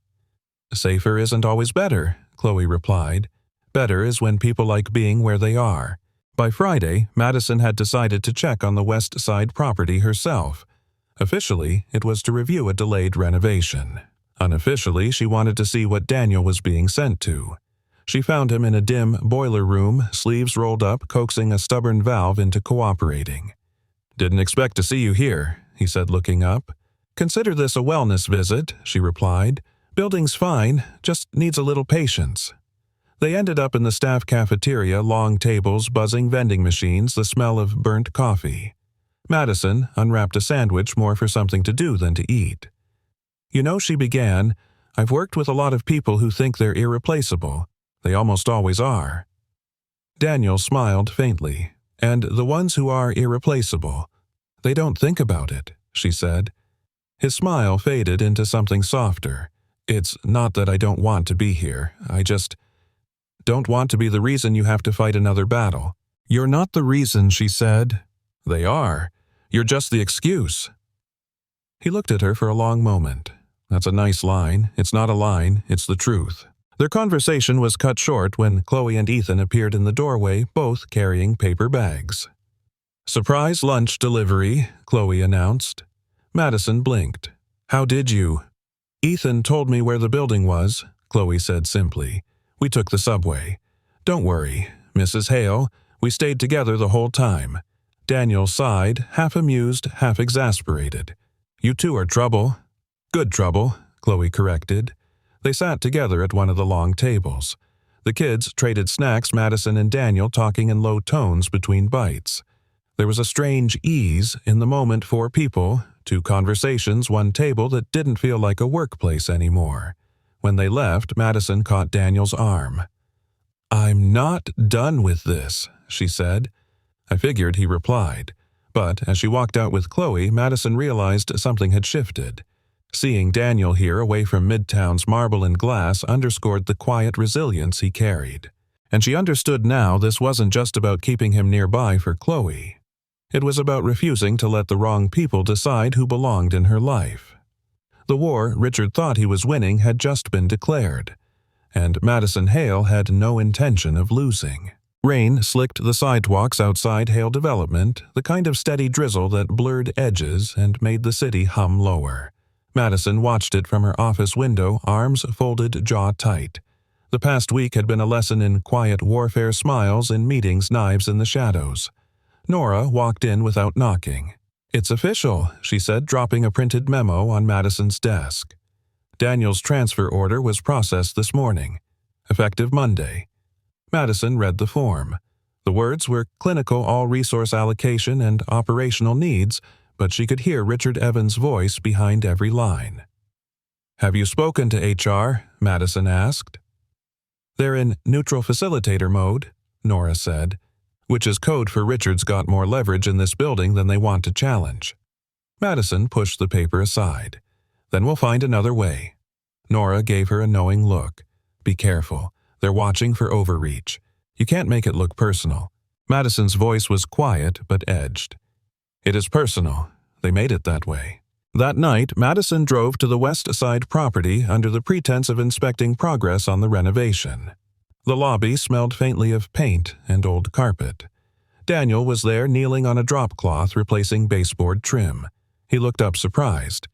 "Safer isn't always better," Chloe replied. "Better is when people like being where they are." By Friday, Madison had decided to check on the West Side property herself. Officially, it was to review a delayed renovation. Unofficially, she wanted to see what Daniel was being sent to. She found him in a dim boiler room, sleeves rolled up, coaxing a stubborn valve into cooperating. "Didn't expect to see you here," he said, looking up. "Consider this a wellness visit," she replied. "Building's fine, just needs a little patience." They ended up in the staff cafeteria, long tables, buzzing vending machines, the smell of burnt coffee. Madison unwrapped a sandwich more for something to do than to eat. "You know," she began, "I've worked with a lot of people who think they're irreplaceable. They almost always are." Daniel smiled faintly. "And the ones who are irreplaceable, they don't think about it," she said. His smile faded into something softer. "It's not that I don't want to be here. I just don't want to be the reason you have to fight another battle." "You're not the reason," she said. "They are. You're just the excuse." He looked at her for a long moment. "That's a nice line. It's not a line, it's the truth." Their conversation was cut short when Chloe and Ethan appeared in the doorway, both carrying paper bags. "Surprise lunch delivery," Chloe announced. Madison blinked. "How did you?" "Ethan told me where the building was," Chloe said simply. "We took the subway. Don't worry, Mrs. Hale, we stayed together the whole time." Daniel sighed, half amused, half exasperated. "You two are trouble." "Good trouble," Chloe corrected. They sat together at one of the long tables. The kids traded snacks, Madison and Daniel talking in low tones between bites. There was a strange ease in the moment, 4 people, 2 conversations, 1 table that didn't feel like a workplace anymore. When they left, Madison caught Daniel's arm. "I'm not done with this," she said. I figured he replied. But as she walked out with Chloe, Madison realized something had shifted. Seeing Daniel here away from Midtown's marble and glass underscored the quiet resilience he carried. And she understood now this wasn't just about keeping him nearby for Chloe. It was about refusing to let the wrong people decide who belonged in her life. The war Richard thought he was winning had just been declared, and Madison Hale had no intention of losing. Rain slicked the sidewalks outside Hale Development, the kind of steady drizzle that blurred edges and made the city hum lower. Madison watched it from her office window, arms folded, jaw tight. The past week had been a lesson in quiet warfare, smiles in meetings, knives in the shadows. Nora walked in without knocking. "It's official," she said, dropping a printed memo on Madison's desk. Daniel's transfer order was processed this morning, effective Monday. Madison read the form. The words were clinical all-resource allocation and operational needs, but she could hear Richard Evans' voice behind every line. "Have you spoken to HR?" Madison asked. "They're in neutral facilitator mode," Nora said, which is code for Richard's got more leverage in this building than they want to challenge. Madison pushed the paper aside. "Then we'll find another way." Nora gave her a knowing look. "Be careful. They're watching for overreach. You can't make it look personal." Madison's voice was quiet but edged. "It is personal. They made it that way." That night, Madison drove to the West Side property under the pretense of inspecting progress on the renovation. The lobby smelled faintly of paint and old carpet. Daniel was there kneeling on a drop cloth replacing baseboard trim. He looked up surprised.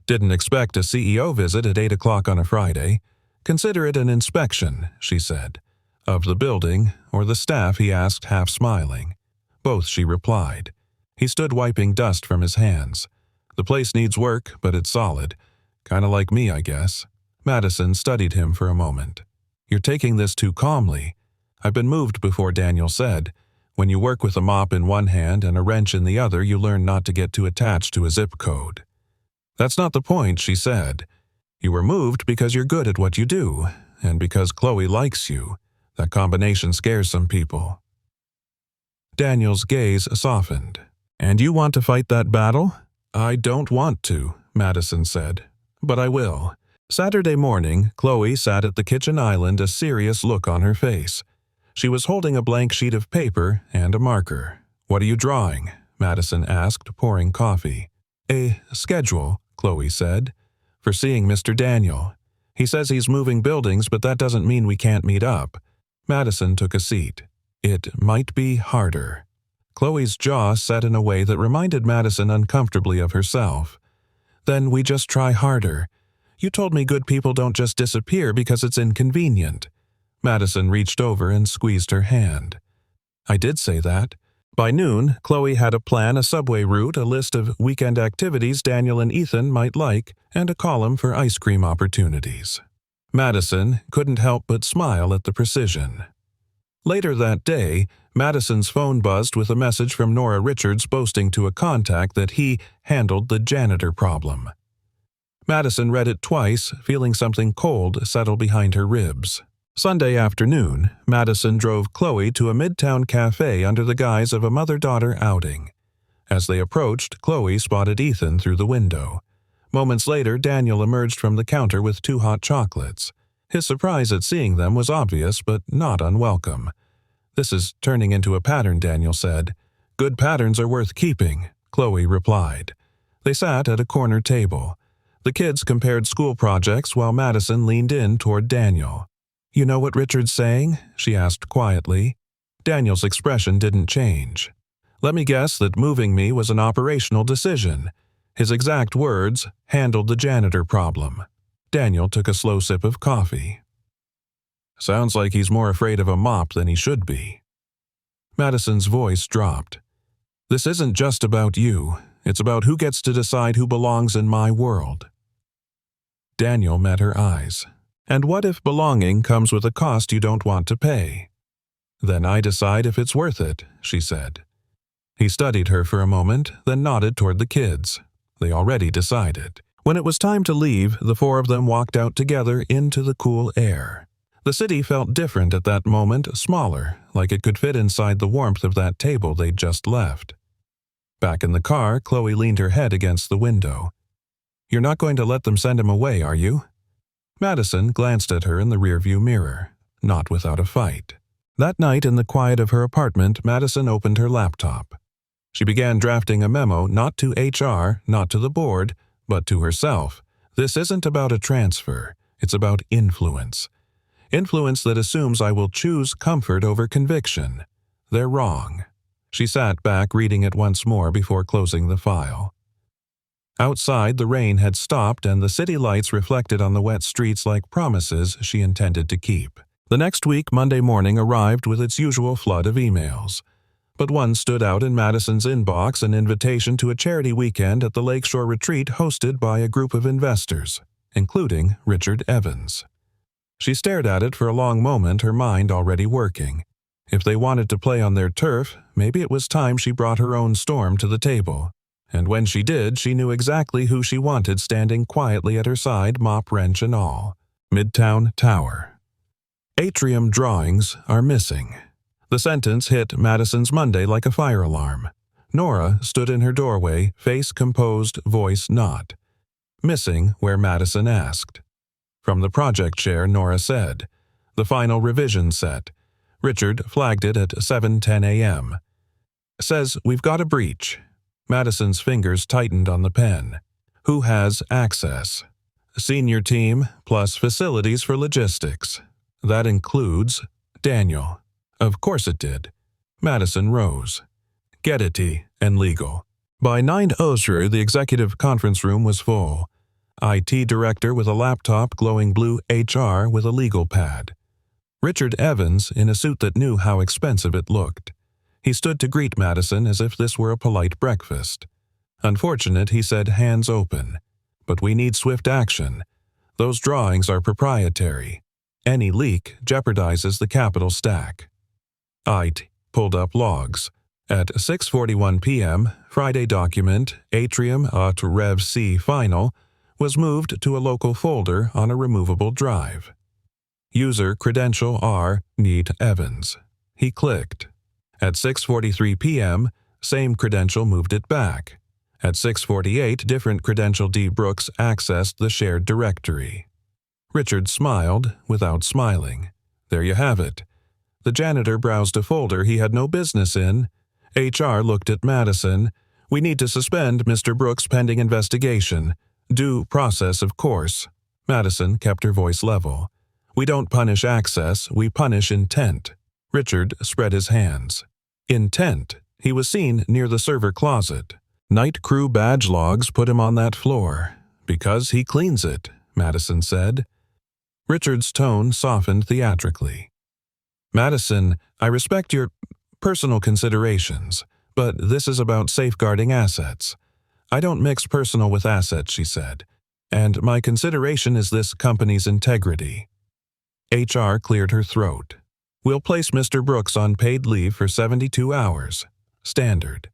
"Didn't expect a CEO visit at 8 o'clock on a Friday. Consider it an inspection," she said. "Of the building or the staff?" he asked, half smiling. "Both," she replied. He stood wiping dust from his hands. "The place needs work, but it's solid. Kinda like me, I guess." Madison studied him for a moment. "You're taking this too calmly. I've been moved before," Daniel said. "When you work with a mop in one hand and a wrench in the other, you learn not to get too attached to a zip code." "That's not the point," she said. "You were moved because you're good at what you do, and because Chloe likes you. That combination scares some people." Daniel's gaze softened. "And you want to fight that battle?" "I don't want to," Madison said, "but I will." Saturday morning, Chloe sat at the kitchen island, a serious look on her face. She was holding a blank sheet of paper and a marker. "What are you drawing?" Madison asked, pouring coffee. "A schedule," Chloe said, "for seeing Mr. Daniel. He says he's moving buildings, but that doesn't mean we can't meet up." Madison took a seat. "It might be harder." Chloe's jaw set in a way that reminded Madison uncomfortably of herself. "Then we just try harder. You told me good people don't just disappear because it's inconvenient." Madison reached over and squeezed her hand. "I did say that." By noon, Chloe had a plan, a subway route, a list of weekend activities Daniel and Ethan might like, and a column for ice cream opportunities. Madison couldn't help but smile at the precision. Later that day, Madison's phone buzzed with a message from Nora Richards boasting to a contact that he handled the janitor problem. Madison read it twice, feeling something cold settle behind her ribs. Sunday afternoon, Madison drove Chloe to a midtown cafe under the guise of a mother-daughter outing. As they approached, Chloe spotted Ethan through the window. Moments later, Daniel emerged from the counter with 2 hot chocolates. His surprise at seeing them was obvious, but not unwelcome. "This is turning into a pattern," Daniel said. "Good patterns are worth keeping," Chloe replied. They sat at a corner table. The kids compared school projects while Madison leaned in toward Daniel. "You know what Richard's saying?" she asked quietly. Daniel's expression didn't change. "Let me guess that moving me was an operational decision." His exact words, "handled the janitor problem." Daniel took a slow sip of coffee. "Sounds like he's more afraid of a mop than he should be." Madison's voice dropped. "This isn't just about you. It's about who gets to decide who belongs in my world." Daniel met her eyes. "And what if belonging comes with a cost you don't want to pay?" "Then I decide if it's worth it," she said. He studied her for a moment, then nodded toward the kids. They already decided. When it was time to leave, the four of them walked out together into the cool air. The city felt different at that moment, smaller, like it could fit inside the warmth of that table they'd just left. Back in the car, Chloe leaned her head against the window. "You're not going to let them send him away, are you?" Madison glanced at her in the rearview mirror, not without a fight. That night in the quiet of her apartment, Madison opened her laptop. She began drafting a memo not to HR, not to the board, but to herself. This isn't about a transfer. It's about influence. Influence that assumes I will choose comfort over conviction. They're wrong. She sat back reading it once more before closing the file. Outside, the rain had stopped and the city lights reflected on the wet streets like promises she intended to keep. The next week, Monday morning, arrived with its usual flood of emails. But one stood out in Madison's inbox, an invitation to a charity weekend at the Lakeshore Retreat hosted by a group of investors, including Richard Evans. She stared at it for a long moment, her mind already working. If they wanted to play on their turf, maybe it was time she brought her own storm to the table. And when she did, she knew exactly who she wanted standing quietly at her side, mop wrench and all. Midtown Tower. Atrium drawings are missing. The sentence hit Madison's Monday like a fire alarm. Nora stood in her doorway, face composed, voice not. Missing where Madison asked. From the project chair, Nora said, "The final revision set. Richard flagged it at 7:10 a.m. Says we've got a breach." Madison's fingers tightened on the pen. "Who has access?" "Senior team, plus facilities for logistics. That includes Daniel." Of course it did. Madison rose. "Gettity and legal." By 9:00, the executive conference room was full. IT director with a laptop, glowing blue HR with a legal pad. Richard Evans in a suit that knew how expensive it looked. He stood to greet Madison as if this were a polite breakfast. "Unfortunate," he said, hands open. "But we need swift action. Those drawings are proprietary. Any leak jeopardizes the capital stack." IT pulled up logs. At 6:41 p.m., Friday document, Atrium at Rev C Final, was moved to a local folder on a removable drive. User credential R. Need Evans. He clicked. At 6:43 p.m., same credential moved it back. At 6:48, different credential D. Brooks accessed the shared directory. Richard smiled without smiling. There you have it. The janitor browsed a folder he had no business in. HR looked at Madison. "We need to suspend Mr. Brooks pending investigation. Due process, of course." Madison kept her voice level. "We don't punish access, we punish intent." Richard spread his hands. Intent. He was seen near the server closet. Night crew badge logs put him on that floor. "Because he cleans it," Madison said. Richard's tone softened theatrically. "Madison, I respect your personal considerations, but this is about safeguarding assets. I don't mix personal with assets," she said, "and my consideration is this company's integrity." HR cleared her throat. "We'll place Mr. Brooks on paid leave for 72 hours. Standard."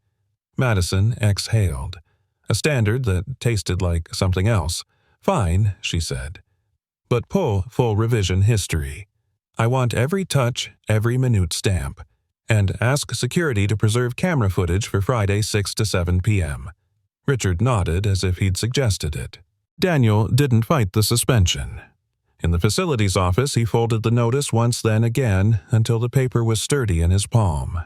Madison exhaled. A standard that tasted like something else. "Fine," she said. "But pull full revision history. I want every touch, every minute stamp. And ask security to preserve camera footage for Friday 6 to 7 p.m. Richard nodded as if he'd suggested it. Daniel didn't fight the suspension. In the facilities office, he folded the notice once then again until the paper was sturdy in his palm.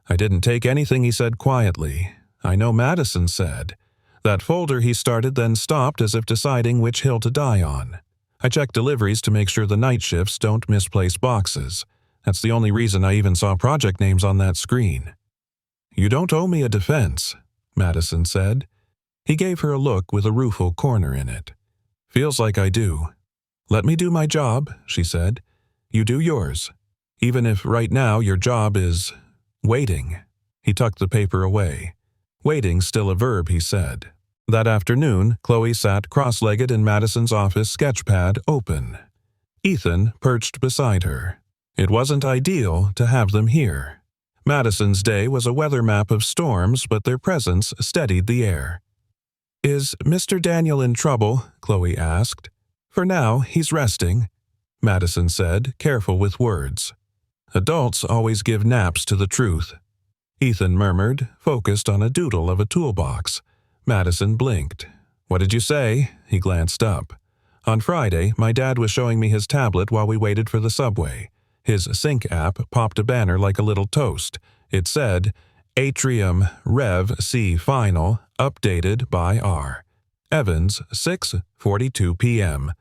"I didn't take anything," he said quietly. "I know Madison said." That folder he started then stopped as if deciding which hill to die on. "I checked deliveries to make sure the night shifts don't misplace boxes. That's the only reason I even saw project names on that screen." "You don't owe me a defense," Madison said. He gave her a look with a rueful corner in it. "Feels like I do." "Let me do my job," she said. "You do yours. Even if right now your job is waiting." He tucked the paper away. "Waiting's still a verb," he said. That afternoon, Chloe sat cross-legged in Madison's office, sketchpad open. Ethan perched beside her. It wasn't ideal to have them here. Madison's day was a weather map of storms, but their presence steadied the air. "Is Mr. Daniel in trouble?" Chloe asked. "For now, he's resting," Madison said, careful with words. "Adults always give naps to the truth." Ethan murmured, focused on a doodle of a toolbox. Madison blinked. "What did you say?" He glanced up. "On Friday, my dad was showing me his tablet while we waited for the subway. His sync app popped a banner like a little toast. It said, 'Atrium Rev C Final, updated by R. Evans, 6:42 p.m.'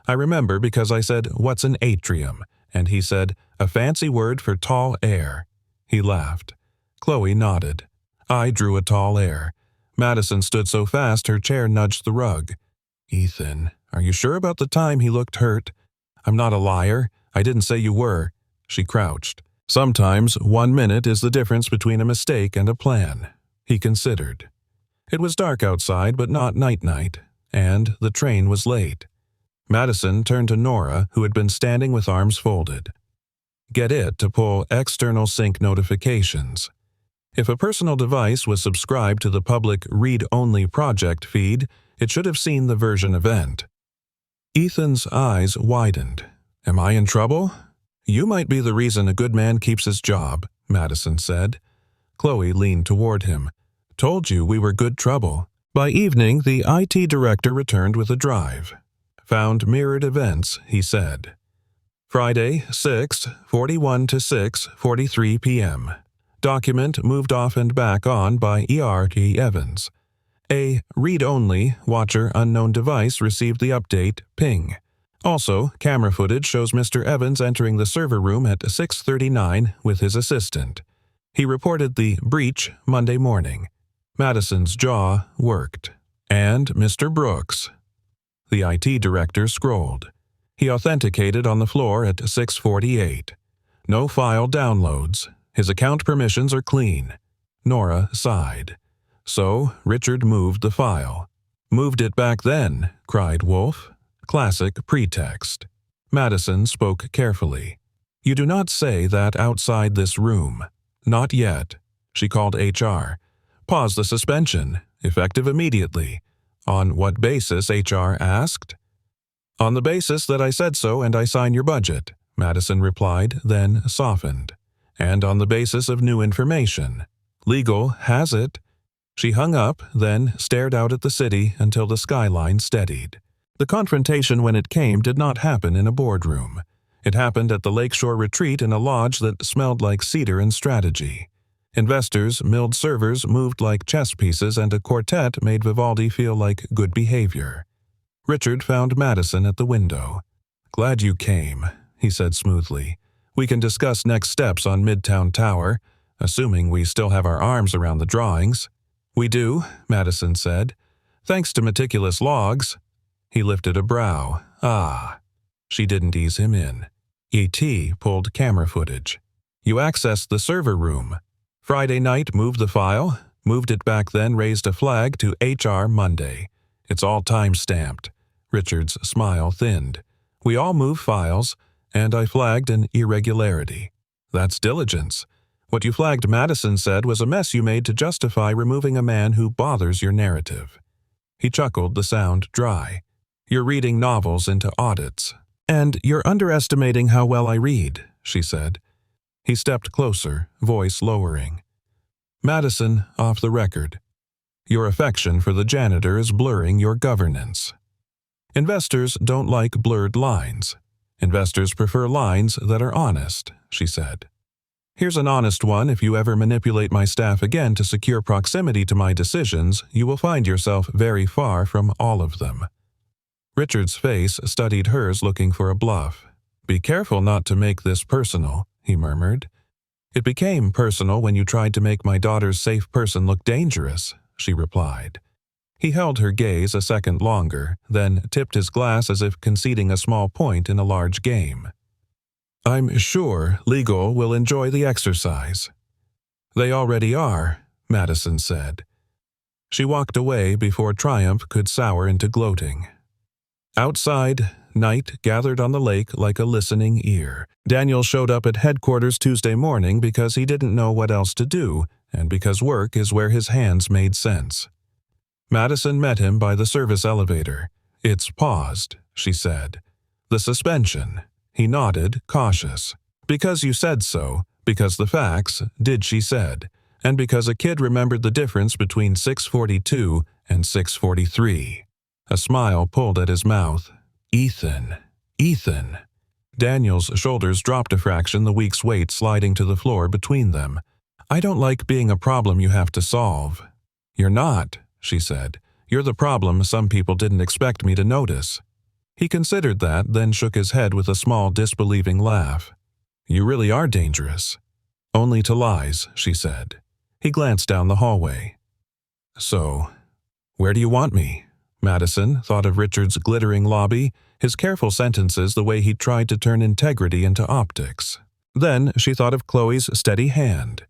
I remember because I said, 'What's an atrium?' And he said, 'A fancy word for tall air.'" He laughed. Chloe nodded. I drew a tall air. Madison stood so fast her chair nudged the rug. "Ethan, are you sure about the time he looked hurt?" "I'm not a liar. I didn't say you were." She crouched. "Sometimes 1 minute is the difference between a mistake and a plan." He considered. It was dark outside, but not night-night, and the train was late. Madison turned to Nora, who had been standing with arms folded. "Get it to pull external sync notifications." If a personal device was subscribed to the public read-only project feed, it should have seen the version event. Ethan's eyes widened. "Am I in trouble?" "You might be the reason a good man keeps his job," Madison said. Chloe leaned toward him. "Told you we were good trouble." By evening, the IT director returned with a drive. "Found mirrored events," he said. Friday, 6:41 to 6:43 p.m. Document moved off and back on by E.R.T. Evans. A read-only, watcher unknown device received the update, ping. Also, camera footage shows Mr. Evans entering the server room at 6:39 with his assistant. He reported the breach Monday morning. Madison's jaw worked. "And Mr. Brooks." The IT director scrolled. He authenticated on the floor at 6:48. "No file downloads. His account permissions are clean." Nora sighed. "So, Richard moved the file." "Moved it back then," cried Wolf. Classic pretext. Madison spoke carefully. "You do not say that outside this room." "Not yet." She called HR. "Pause the suspension. Effective immediately." "On what basis?" HR asked. "On the basis that I said so and I sign your budget," Madison replied, then softened. "And on the basis of new information. Legal has it." She hung up, then stared out at the city until the skyline steadied. The confrontation when it came did not happen in a boardroom. It happened at the lakeshore retreat in a lodge that smelled like cedar and strategy. Investors milled servers moved like chess pieces, and a quartet made Vivaldi feel like good behavior. Richard found Madison at the window. "Glad you came," he said smoothly. "We can discuss next steps on Midtown Tower, assuming we still have our arms around the drawings." "We do," Madison said. "Thanks to meticulous logs." He lifted a brow. "Ah." She didn't ease him in. ET pulled camera footage. "You accessed the server room. Friday night moved the file, moved it back then raised a flag to HR Monday. It's all time-stamped." Richard's smile thinned. "We all move files, and I flagged an irregularity." "That's diligence. What you flagged," Madison said, "was a mess you made to justify removing a man who bothers your narrative." He chuckled, the sound dry. "You're reading novels into audits." "And you're underestimating how well I read," she said. He stepped closer, voice lowering. "Madison, off the record. Your affection for the janitor is blurring your governance. Investors don't like blurred lines. Investors prefer lines that are honest," she said. "Here's an honest one. If you ever manipulate my staff again to secure proximity to my decisions, you will find yourself very far from all of them." Richard's face studied hers, looking for a bluff. "Be careful not to make this personal," he murmured. "It became personal when you tried to make my daughter's safe person look dangerous," she replied. He held her gaze a second longer, then tipped his glass as if conceding a small point in a large game. "I'm sure legal will enjoy the exercise." "They already are," Madison said. She walked away before triumph could sour into gloating. Outside, night gathered on the lake like a listening ear. Daniel showed up at headquarters Tuesday morning because he didn't know what else to do, and because work is where his hands made sense. Madison met him by the service elevator. "It's paused," she said. "The suspension." He nodded, cautious. "Because you said so, because the facts, did she said, and because a kid remembered the difference between 6:42 and 6:43. A smile pulled at his mouth. "Ethan. Ethan." Daniel's shoulders dropped a fraction, the week's weight sliding to the floor between them. "I don't like being a problem you have to solve." "You're not," she said. "You're the problem some people didn't expect me to notice." He considered that, then shook his head with a small, disbelieving laugh. "You really are dangerous." "Only to lies," she said. He glanced down the hallway. "So, where do you want me?" Madison thought of Richard's glittering lobby, his careful sentences, the way he'd tried to turn integrity into optics. Then she thought of Chloe's steady hand,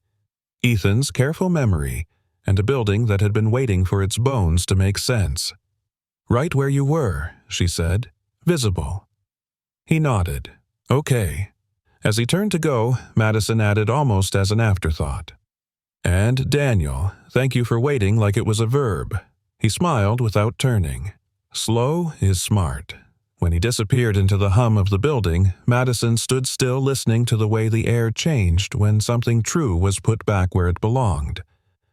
Ethan's careful memory, and a building that had been waiting for its bones to make sense. "Right where you were," she said. "Visible." He nodded. "Okay." As he turned to go, Madison added almost as an afterthought, "And Daniel, thank you for waiting like it was a verb." He smiled without turning. Slow is smart. When he disappeared into the hum of the building, Madison stood still, listening to the way the air changed when something true was put back where it belonged.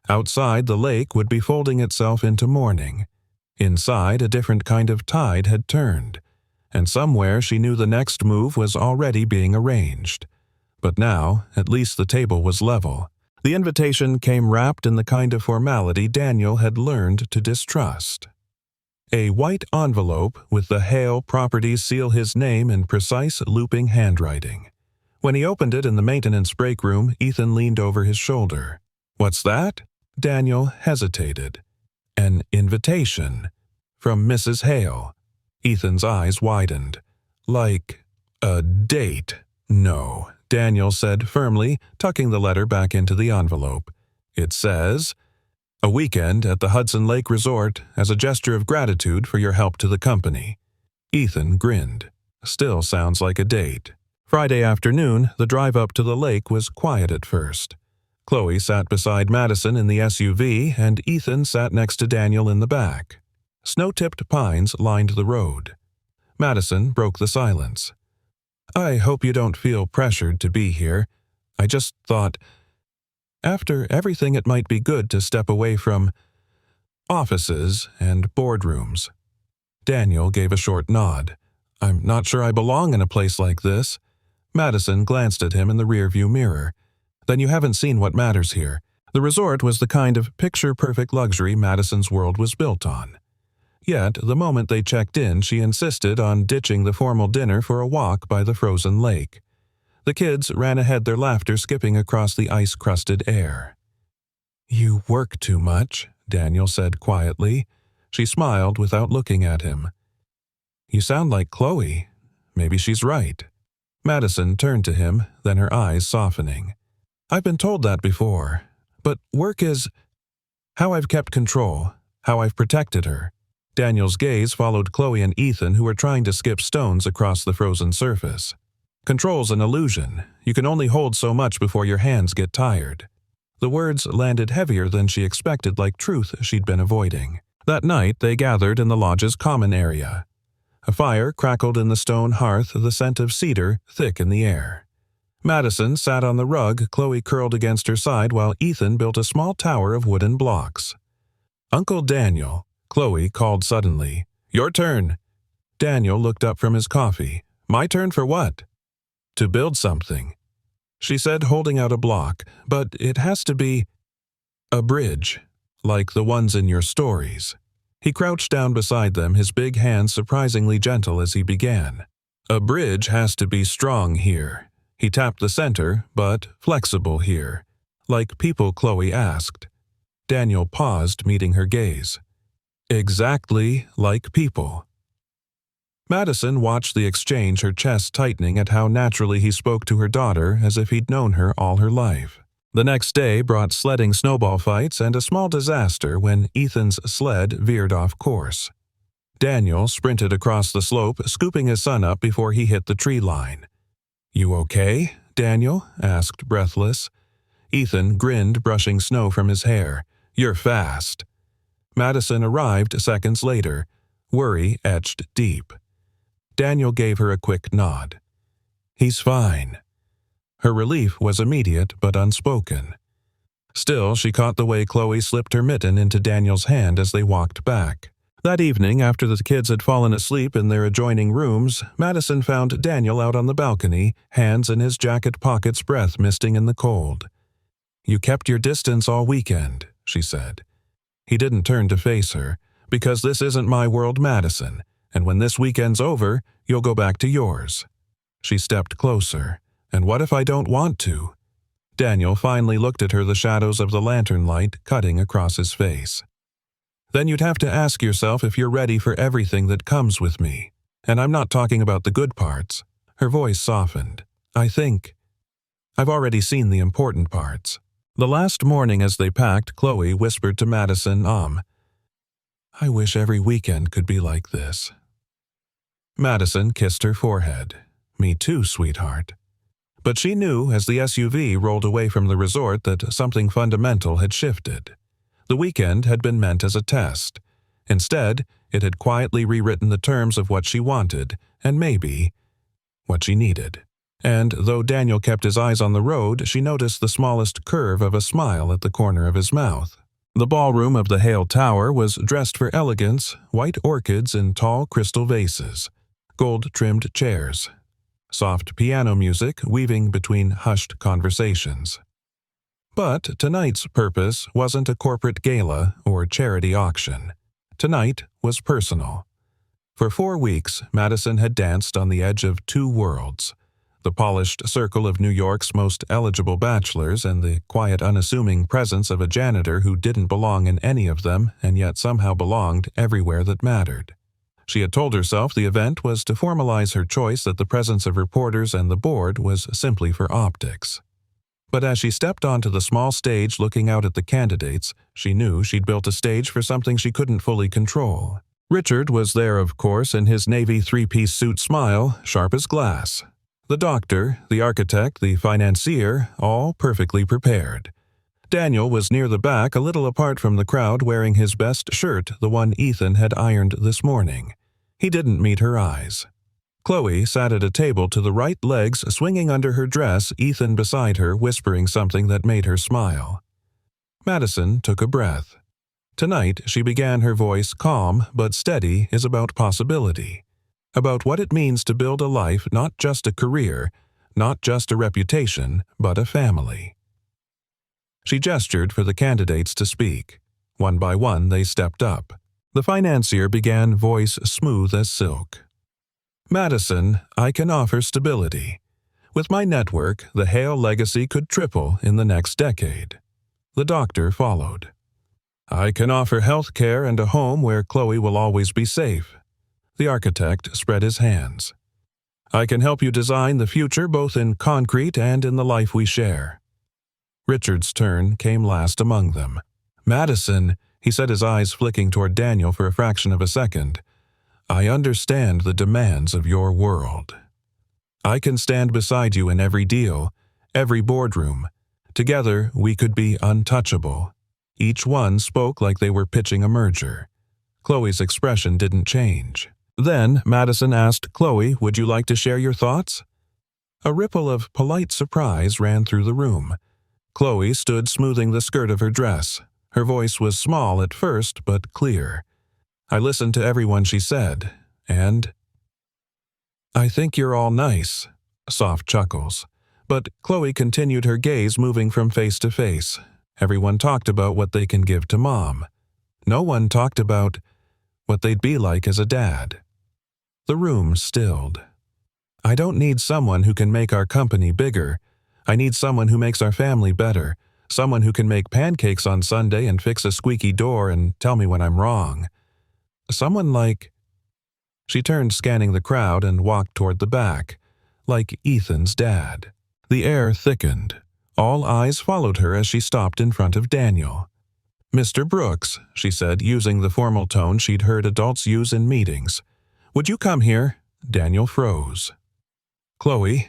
Outside, the lake would be folding itself into morning. Inside, a different kind of tide had turned, and somewhere she knew the next move was already being arranged. But now, at least the table was level. The invitation came wrapped in the kind of formality Daniel had learned to distrust. A white envelope with the Hale Properties seal his name in precise looping handwriting. When he opened it in the maintenance break room, Ethan leaned over his shoulder. "What's that?" Daniel hesitated. "An invitation. From Mrs. Hale." Ethan's eyes widened. "Like a date?" "No," Daniel said firmly, tucking the letter back into the envelope. "It says, 'A weekend at the Hudson Lake Resort as a gesture of gratitude for your help to the company.'" Ethan grinned. "Still sounds like a date." Friday afternoon, the drive up to the lake was quiet at first. Chloe sat beside Madison in the SUV, and Ethan sat next to Daniel in the back. Snow-tipped pines lined the road. Madison broke the silence. "I hope you don't feel pressured to be here. I just thought, after everything, it might be good to step away from offices and boardrooms." Daniel gave a short nod. "I'm not sure I belong in a place like this." Madison glanced at him in the rearview mirror. "Then you haven't seen what matters here." The resort was the kind of picture-perfect luxury Madison's world was built on. Yet, the moment they checked in, she insisted on ditching the formal dinner for a walk by the frozen lake. The kids ran ahead, their laughter skipping across the ice-crusted air. "You work too much," Daniel said quietly. She smiled without looking at him. "You sound like Chloe. Maybe she's right." Madison turned to him, then her eyes softening. "I've been told that before. But work is how I've kept control, how I've protected her." Daniel's gaze followed Chloe and Ethan, who were trying to skip stones across the frozen surface. "Control's an illusion. You can only hold so much before your hands get tired." The words landed heavier than she expected, like truth she'd been avoiding. That night, they gathered in the lodge's common area. A fire crackled in the stone hearth, the scent of cedar thick in the air. Madison sat on the rug, Chloe curled against her side, while Ethan built a small tower of wooden blocks. "Uncle Daniel," Chloe called suddenly. "Your turn." Daniel looked up from his coffee. "My turn for what?" "To build something," she said, holding out a block. "But it has to be a bridge, like the ones in your stories." He crouched down beside them, his big hands surprisingly gentle as he began. "A bridge has to be strong here." He tapped the center, but flexible here. "Like people," Chloe asked. Daniel paused, meeting her gaze. "Exactly like people." Madison watched the exchange, her chest tightening at how naturally he spoke to her daughter, as if he'd known her all her life. The next day brought sledding snowball fights and a small disaster when Ethan's sled veered off course. Daniel sprinted across the slope, scooping his son up before he hit the tree line. "You okay?" Daniel asked, breathless. Ethan grinned, brushing snow from his hair. "You're fast." Madison arrived seconds later, worry etched deep. Daniel gave her a quick nod. "He's fine." Her relief was immediate but unspoken. Still, she caught the way Chloe slipped her mitten into Daniel's hand as they walked back. That evening, after the kids had fallen asleep in their adjoining rooms, Madison found Daniel out on the balcony, hands in his jacket pockets, breath misting in the cold. "You kept your distance all weekend," she said. He didn't turn to face her. "Because this isn't my world, Madison, and when this weekend's over, you'll go back to yours." She stepped closer. "And what if I don't want to?" Daniel finally looked at her, the shadows of the lantern light cutting across his face. "Then you'd have to ask yourself if you're ready for everything that comes with me. And I'm not talking about the good parts." Her voice softened. I've already seen the important parts." The last morning as they packed, Chloe whispered to Madison, "I wish every weekend could be like this." Madison kissed her forehead. "Me too, sweetheart." But she knew as the SUV rolled away from the resort that something fundamental had shifted. The weekend had been meant as a test. Instead, it had quietly rewritten the terms of what she wanted, and maybe what she needed. And though Daniel kept his eyes on the road, she noticed the smallest curve of a smile at the corner of his mouth. The ballroom of the Hale Tower was dressed for elegance, white orchids in tall crystal vases, gold-trimmed chairs, soft piano music weaving between hushed conversations. But tonight's purpose wasn't a corporate gala or charity auction. Tonight was personal. For 4 weeks, Madison had danced on the edge of two worlds: the polished circle of New York's most eligible bachelors and the quiet, unassuming presence of a janitor who didn't belong in any of them and yet somehow belonged everywhere that mattered. She had told herself the event was to formalize her choice, that the presence of reporters and the board was simply for optics. But as she stepped onto the small stage looking out at the candidates, she knew she'd built a stage for something she couldn't fully control. Richard was there, of course, in his navy three-piece suit, smile sharp as glass. The doctor, the architect, the financier, all perfectly prepared. Daniel was near the back, a little apart from the crowd, wearing his best shirt, the one Ethan had ironed this morning. He didn't meet her eyes. Chloe sat at a table to the right, legs swinging under her dress, Ethan beside her, whispering something that made her smile. Madison took a breath. Tonight, she began, her voice calm but steady, is about possibility. About what it means to build a life, not just a career, not just a reputation, but a family. She gestured for the candidates to speak. One by one, they stepped up. The financier began, voice smooth as silk. "Madison, I can offer stability. With my network, the Hale legacy could triple in the next decade." The doctor followed. "I can offer health care and a home where Chloe will always be safe." The architect spread his hands. "I can help you design the future both in concrete and in the life we share." Richard's turn came last among them. "Madison," he said, his eyes flicking toward Daniel for a fraction of a second, "I understand the demands of your world. I can stand beside you in every deal, every boardroom. Together, we could be untouchable." Each one spoke like they were pitching a merger. Chloe's expression didn't change. Then Madison asked Chloe, "Would you like to share your thoughts?" A ripple of polite surprise ran through the room. Chloe stood smoothing the skirt of her dress. Her voice was small at first, but clear. "I listened to everyone she said, and I think you're all nice." Soft chuckles. But Chloe continued, her gaze moving from face to face. Everyone talked about what they can give to Mom. No one talked about what they'd be like as a dad. The room stilled. "I don't need someone who can make our company bigger. I need someone who makes our family better. Someone who can make pancakes on Sunday and fix a squeaky door and tell me when I'm wrong. Someone like—" She turned, scanning the crowd, and walked toward the back. "Like Ethan's dad." The air thickened. All eyes followed her as she stopped in front of Daniel. "Mr. Brooks," she said, using the formal tone she'd heard adults use in meetings. "Would you come here?" Daniel froze. "Chloe,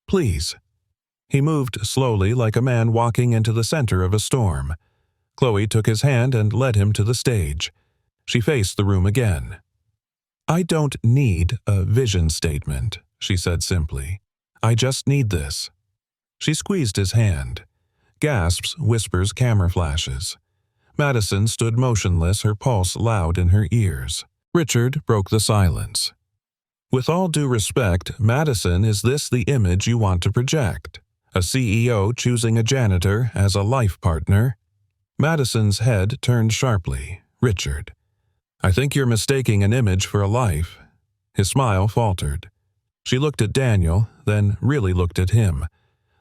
please." He moved slowly, like a man walking into the center of a storm. Chloe took his hand and led him to the stage. She faced the room again. "I don't need a vision statement," she said simply. "I just need this." She squeezed his hand. Gasps, whispers, camera flashes. Madison stood motionless, her pulse loud in her ears. Richard broke the silence. "With all due respect, Madison, is this the image you want to project? A CEO choosing a janitor as a life partner?" Madison's head turned sharply. "Richard, I think you're mistaking an image for a life." His smile faltered. She looked at Daniel, then really looked at him.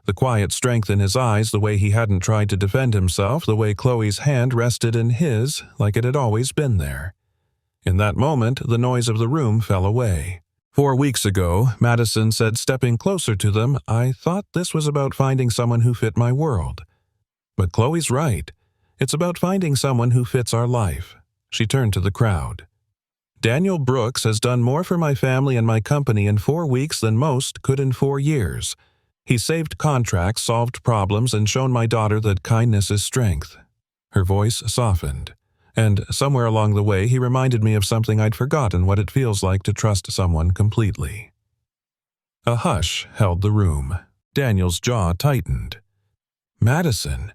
The quiet strength in his eyes, the way he hadn't tried to defend himself, the way Chloe's hand rested in his like it had always been there. In that moment, the noise of the room fell away. 4 weeks ago, Madison said, stepping closer to them, "I thought this was about finding someone who fit my world." But Chloe's right. It's about finding someone who fits our life. She turned to the crowd. "Daniel Brooks has done more for my family and my company in 4 weeks than most could in 4 years. He saved contracts, solved problems, and shown my daughter that kindness is strength." Her voice softened. "And somewhere along the way, he reminded me of something I'd forgotten, what it feels like to trust someone completely." A hush held the room. Daniel's jaw tightened. "Madison,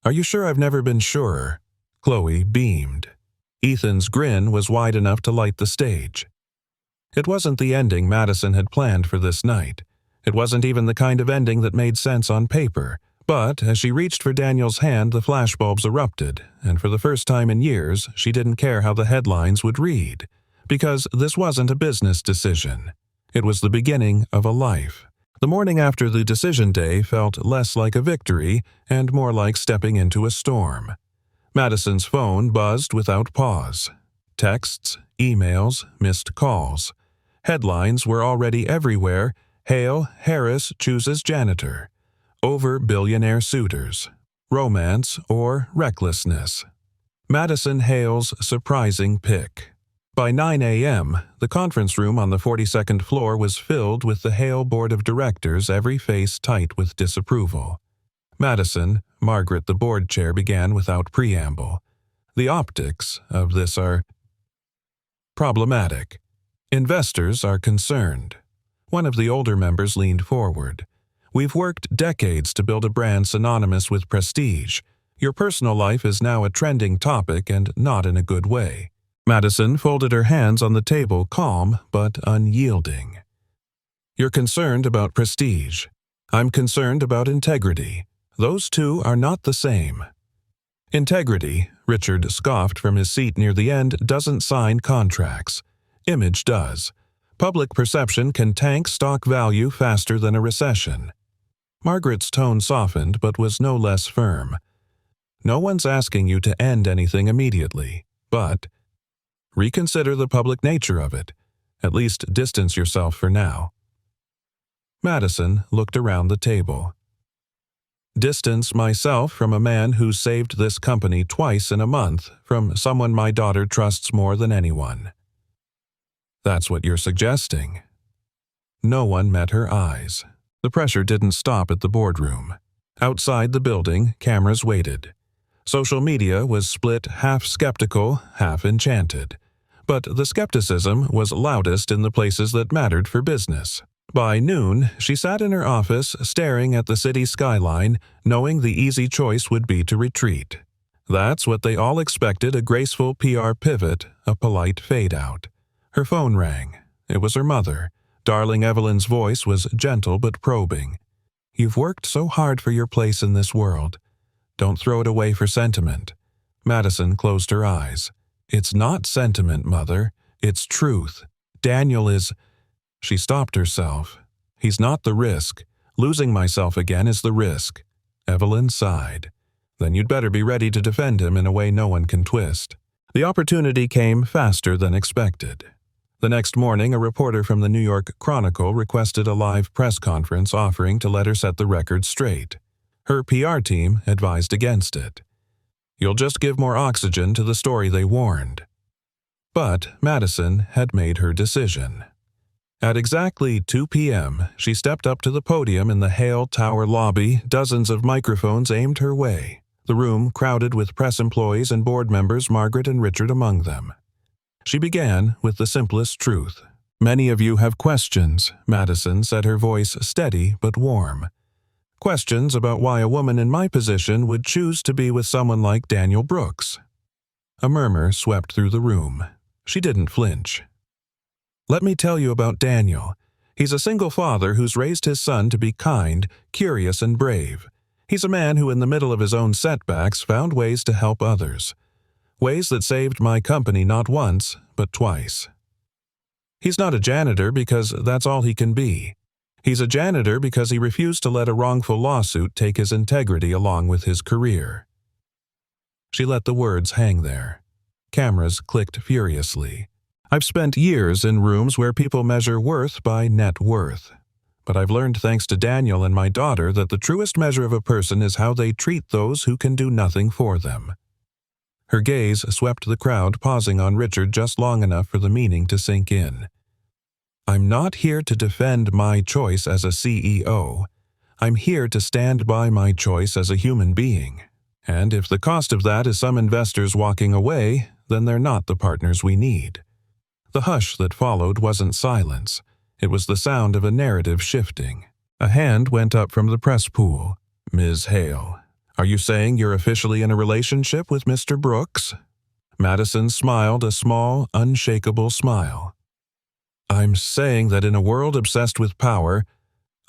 are you sure I've never been surer?" Chloe beamed. Ethan's grin was wide enough to light the stage. It wasn't the ending Madison had planned for this night. It wasn't even the kind of ending that made sense on paper. But as she reached for Daniel's hand, the flashbulbs erupted, and for the first time in years, she didn't care how the headlines would read. Because this wasn't a business decision. It was the beginning of a life. The morning after the decision day felt less like a victory and more like stepping into a storm. Madison's phone buzzed without pause. Texts, emails, missed calls. Headlines were already everywhere. Hale Harris chooses janitor. Over billionaire suitors. Romance or recklessness. Madison Hale's surprising pick. By 9 a.m., the conference room on the 42nd floor was filled with the Hale board of directors, every face tight with disapproval. Madison, Margaret the board chair, began without preamble. "The optics of this are problematic. Investors are concerned." One of the older members leaned forward. "We've worked decades to build a brand synonymous with prestige. Your personal life is now a trending topic and not in a good way." Madison folded her hands on the table, calm but unyielding. "You're concerned about prestige. I'm concerned about integrity. Those two are not the same." "Integrity," Richard scoffed from his seat near the end, "doesn't sign contracts. Image does. Public perception can tank stock value faster than a recession." Margaret's tone softened but was no less firm. "No one's asking you to end anything immediately, but reconsider the public nature of it. At least distance yourself for now." Madison looked around the table. "Distance myself from a man who saved this company twice in a month, from someone my daughter trusts more than anyone." "That's what you're suggesting." No one met her eyes. The pressure didn't stop at the boardroom. Outside the building, cameras waited. Social media was split, half skeptical, half enchanted. But the skepticism was loudest in the places that mattered for business. By noon, she sat in her office, staring at the city skyline, knowing the easy choice would be to retreat. That's what they all expected, a graceful PR pivot, a polite fade-out. Her phone rang. It was her mother. Darling Evelyn's voice was gentle but probing. "You've worked so hard for your place in this world. Don't throw it away for sentiment." Madison closed her eyes. "It's not sentiment, Mother. It's truth. Daniel is—" She stopped herself. "He's not the risk. Losing myself again is the risk." Evelyn sighed. "Then you'd better be ready to defend him in a way no one can twist." The opportunity came faster than expected. The next morning, a reporter from the New York Chronicle requested a live press conference, offering to let her set the record straight. Her PR team advised against it. "You'll just give more oxygen to the story," they warned. But Madison had made her decision. At exactly 2 p.m., she stepped up to the podium in the Hale Tower lobby, dozens of microphones aimed her way. the room crowded with press employees and board members, Margaret and Richard among them. She began with the simplest truth. "Many of you have questions," Madison said, her voice steady but warm. "Questions about why a woman in my position would choose to be with someone like Daniel Brooks." A murmur swept through the room. She didn't flinch. "Let me tell you about Daniel. He's a single father who's raised his son to be kind, curious, and brave. He's a man who, in the middle of his own setbacks, found ways to help others. Ways that saved my company not once, but twice. He's not a janitor because that's all he can be. He's a janitor because he refused to let a wrongful lawsuit take his integrity along with his career." She let the words hang there. Cameras clicked furiously. "I've spent years in rooms where people measure worth by net worth. But I've learned thanks to Daniel and my daughter that the truest measure of a person is how they treat those who can do nothing for them." Her gaze swept the crowd, pausing on Richard just long enough for the meaning to sink in. "I'm not here to defend my choice as a CEO. I'm here to stand by my choice as a human being. And if the cost of that is some investors walking away, then they're not the partners we need." The hush that followed wasn't silence. It was the sound of a narrative shifting. A hand went up from the press pool. "Ms. Hale, are you saying you're officially in a relationship with Mr. Brooks?" Madison smiled a small, unshakable smile. "I'm saying that in a world obsessed with power,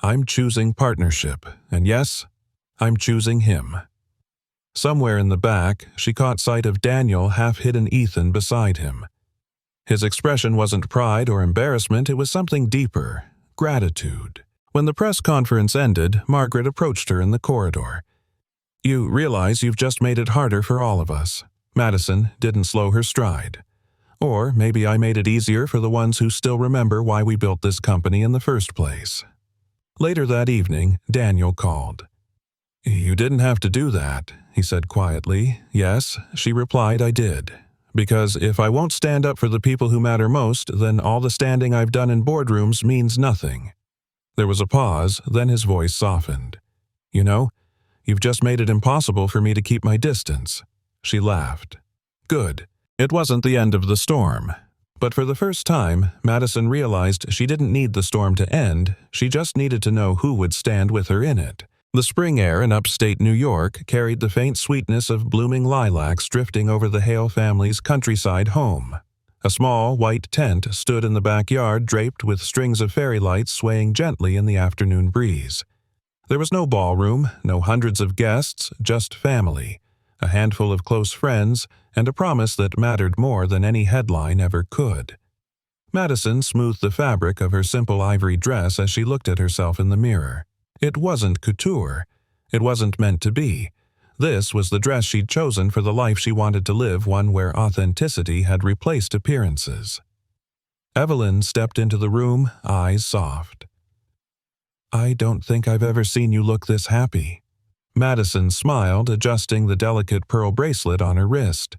I'm choosing partnership, and yes, I'm choosing him." Somewhere in the back, she caught sight of Daniel, half-hidden Ethan beside him. His expression wasn't pride or embarrassment, it was something deeper, gratitude. When the press conference ended, Margaret approached her in the corridor. "You realize you've just made it harder for all of us." Madison didn't slow her stride. "Or maybe I made it easier for the ones who still remember why we built this company in the first place." Later that evening, Daniel called. "You didn't have to do that," he said quietly. "Yes," she replied, "I did. Because if I won't stand up for the people who matter most, then all the standing I've done in boardrooms means nothing." There was a pause, then his voice softened. "You know, you've just made it impossible for me to keep my distance." She laughed. Good. It wasn't the end of the storm. But for the first time, Madison realized she didn't need the storm to end, she just needed to know who would stand with her in it. The spring air in upstate New York carried the faint sweetness of blooming lilacs drifting over the Hale family's countryside home. A small, white tent stood in the backyard draped with strings of fairy lights swaying gently in the afternoon breeze. There was no ballroom, no hundreds of guests, just family, a handful of close friends, and a promise that mattered more than any headline ever could. Madison smoothed the fabric of her simple ivory dress as she looked at herself in the mirror. It wasn't couture. It wasn't meant to be. This was the dress she'd chosen for the life she wanted to live, one where authenticity had replaced appearances. Evelyn stepped into the room, eyes soft. "I don't think I've ever seen you look this happy." Madison smiled, adjusting the delicate pearl bracelet on her wrist.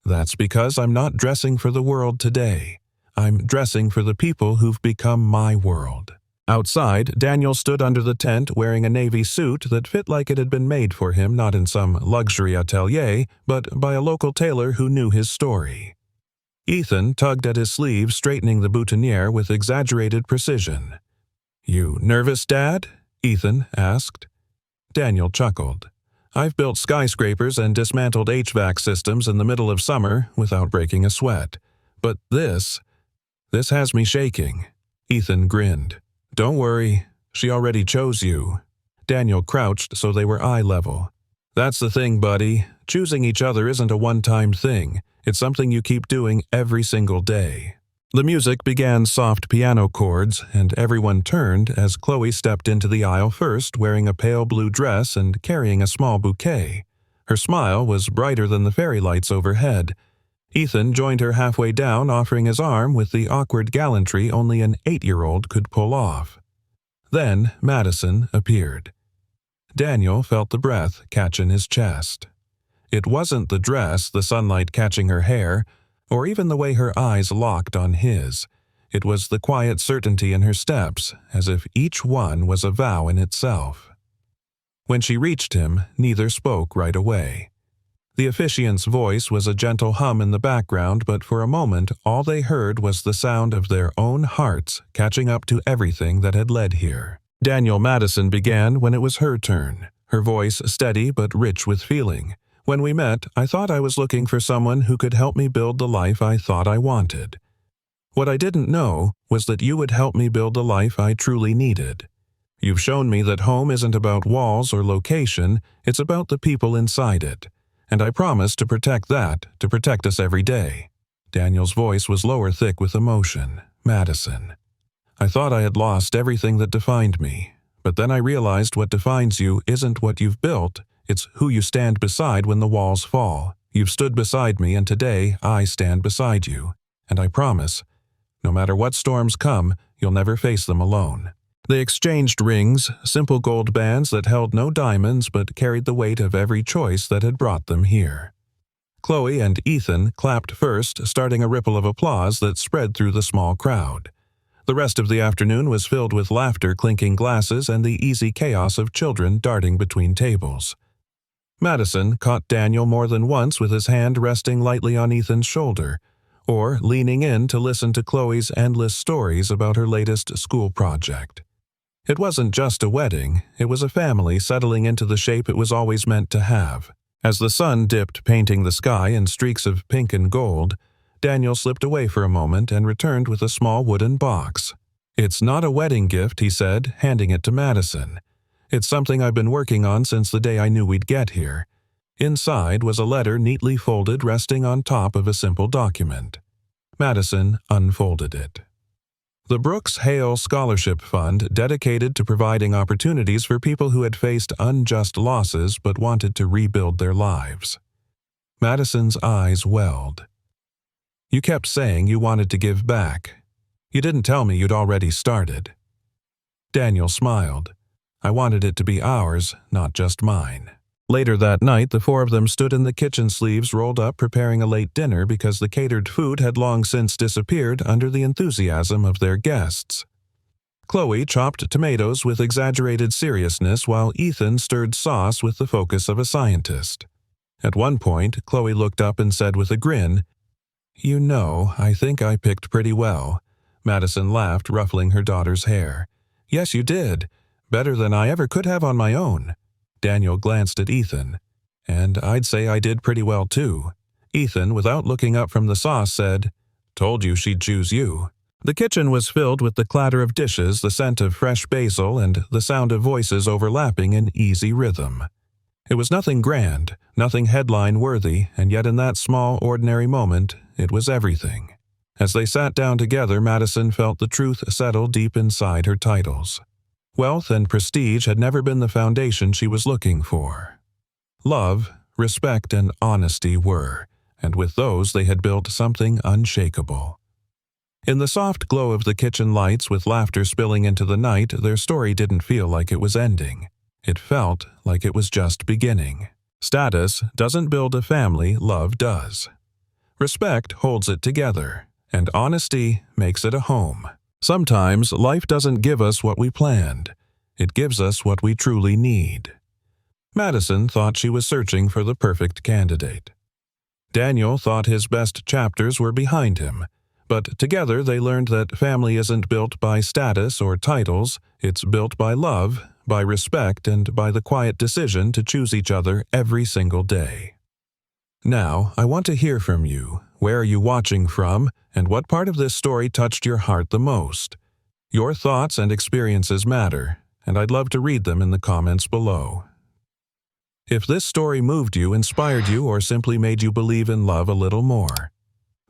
"That's because I'm not dressing for the world today. I'm dressing for the people who've become my world." Outside, Daniel stood under the tent wearing a navy suit that fit like it had been made for him not in some luxury atelier, but by a local tailor who knew his story. Ethan tugged at his sleeve, straightening the boutonniere with exaggerated precision. "You nervous, Dad?" Ethan asked. Daniel chuckled. "I've built skyscrapers and dismantled HVAC systems in the middle of summer without breaking a sweat. But this has me shaking." Ethan grinned. "Don't worry, she already chose you." Daniel crouched so they were eye level. "That's the thing, buddy. Choosing each other isn't a one-time thing. It's something you keep doing every single day." The music began soft piano chords, and everyone turned as Chloe stepped into the aisle first, wearing a pale blue dress and carrying a small bouquet. Her smile was brighter than the fairy lights overhead. Ethan joined her halfway down, offering his arm with the awkward gallantry only an 8-year-old could pull off. Then Madison appeared. Daniel felt the breath catch in his chest. It wasn't the dress, the sunlight catching her hair, or even the way her eyes locked on his. It was the quiet certainty in her steps, as if each one was a vow in itself. When she reached him, neither spoke right away. The officiant's voice was a gentle hum in the background, but for a moment all they heard was the sound of their own hearts catching up to everything that had led here. Daniel Madison began when it was her turn, her voice steady but rich with feeling. When we met, I thought I was looking for someone who could help me build the life I thought I wanted. What I didn't know was that you would help me build the life I truly needed. You've shown me that home isn't about walls or location, it's about the people inside it. And I promise to protect that, to protect us every day. Daniel's voice was lower, thick with emotion. Madison. I thought I had lost everything that defined me, but then I realized what defines you isn't what you've built, it's who you stand beside when the walls fall. You've stood beside me, and today I stand beside you. And I promise, no matter what storms come, you'll never face them alone. They exchanged rings, simple gold bands that held no diamonds but carried the weight of every choice that had brought them here. Chloe and Ethan clapped first, starting a ripple of applause that spread through the small crowd. The rest of the afternoon was filled with laughter, clinking glasses, and the easy chaos of children darting between tables. Madison caught Daniel more than once with his hand resting lightly on Ethan's shoulder, or leaning in to listen to Chloe's endless stories about her latest school project. It wasn't just a wedding, it was a family settling into the shape it was always meant to have. As the sun dipped, painting the sky in streaks of pink and gold, Daniel slipped away for a moment and returned with a small wooden box. "It's not a wedding gift," he said, handing it to Madison. "It's something I've been working on since the day I knew we'd get here." Inside was a letter neatly folded, resting on top of a simple document. Madison unfolded it. The Brooks Hale Scholarship Fund, dedicated to providing opportunities for people who had faced unjust losses but wanted to rebuild their lives. Madison's eyes welled. "You kept saying you wanted to give back. You didn't tell me you'd already started." Daniel smiled. "I wanted it to be ours, not just mine." Later that night, the four of them stood in the kitchen, sleeves rolled up, preparing a late dinner because the catered food had long since disappeared under the enthusiasm of their guests. Chloe chopped tomatoes with exaggerated seriousness while Ethan stirred sauce with the focus of a scientist. At one point, Chloe looked up and said with a grin, "You know, I think I picked pretty well." Madison laughed, ruffling her daughter's hair. "Yes, you did. Better than I ever could have on my own." Daniel glanced at Ethan. "And I'd say I did pretty well too." Ethan, without looking up from the sauce, said, "Told you she'd choose you." The kitchen was filled with the clatter of dishes, the scent of fresh basil, and the sound of voices overlapping in easy rhythm. It was nothing grand, nothing headline-worthy, and yet in that small, ordinary moment, it was everything. As they sat down together, Madison felt the truth settle deep inside her titles. Wealth and prestige had never been the foundation she was looking for. Love, respect, and honesty were, and with those they had built something unshakable. In the soft glow of the kitchen lights, with laughter spilling into the night, their story didn't feel like it was ending. It felt like it was just beginning. Status doesn't build a family, love does. Respect holds it together, and honesty makes it a home. Sometimes life doesn't give us what we planned. It gives us what we truly need. Madison thought she was searching for the perfect candidate. Daniel thought his best chapters were behind him, but together they learned that family isn't built by status or titles, it's built by love, by respect, and by the quiet decision to choose each other every single day. Now, I want to hear from you. Where are you watching from, and what part of this story touched your heart the most? Your thoughts and experiences matter, and I'd love to read them in the comments below. If this story moved you, inspired you, or simply made you believe in love a little more,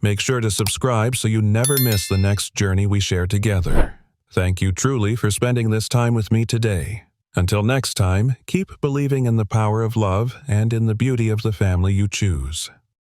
make sure to subscribe so you never miss the next journey we share together. Thank you truly for spending this time with me today. Until next time, keep believing in the power of love and in the beauty of the family you choose.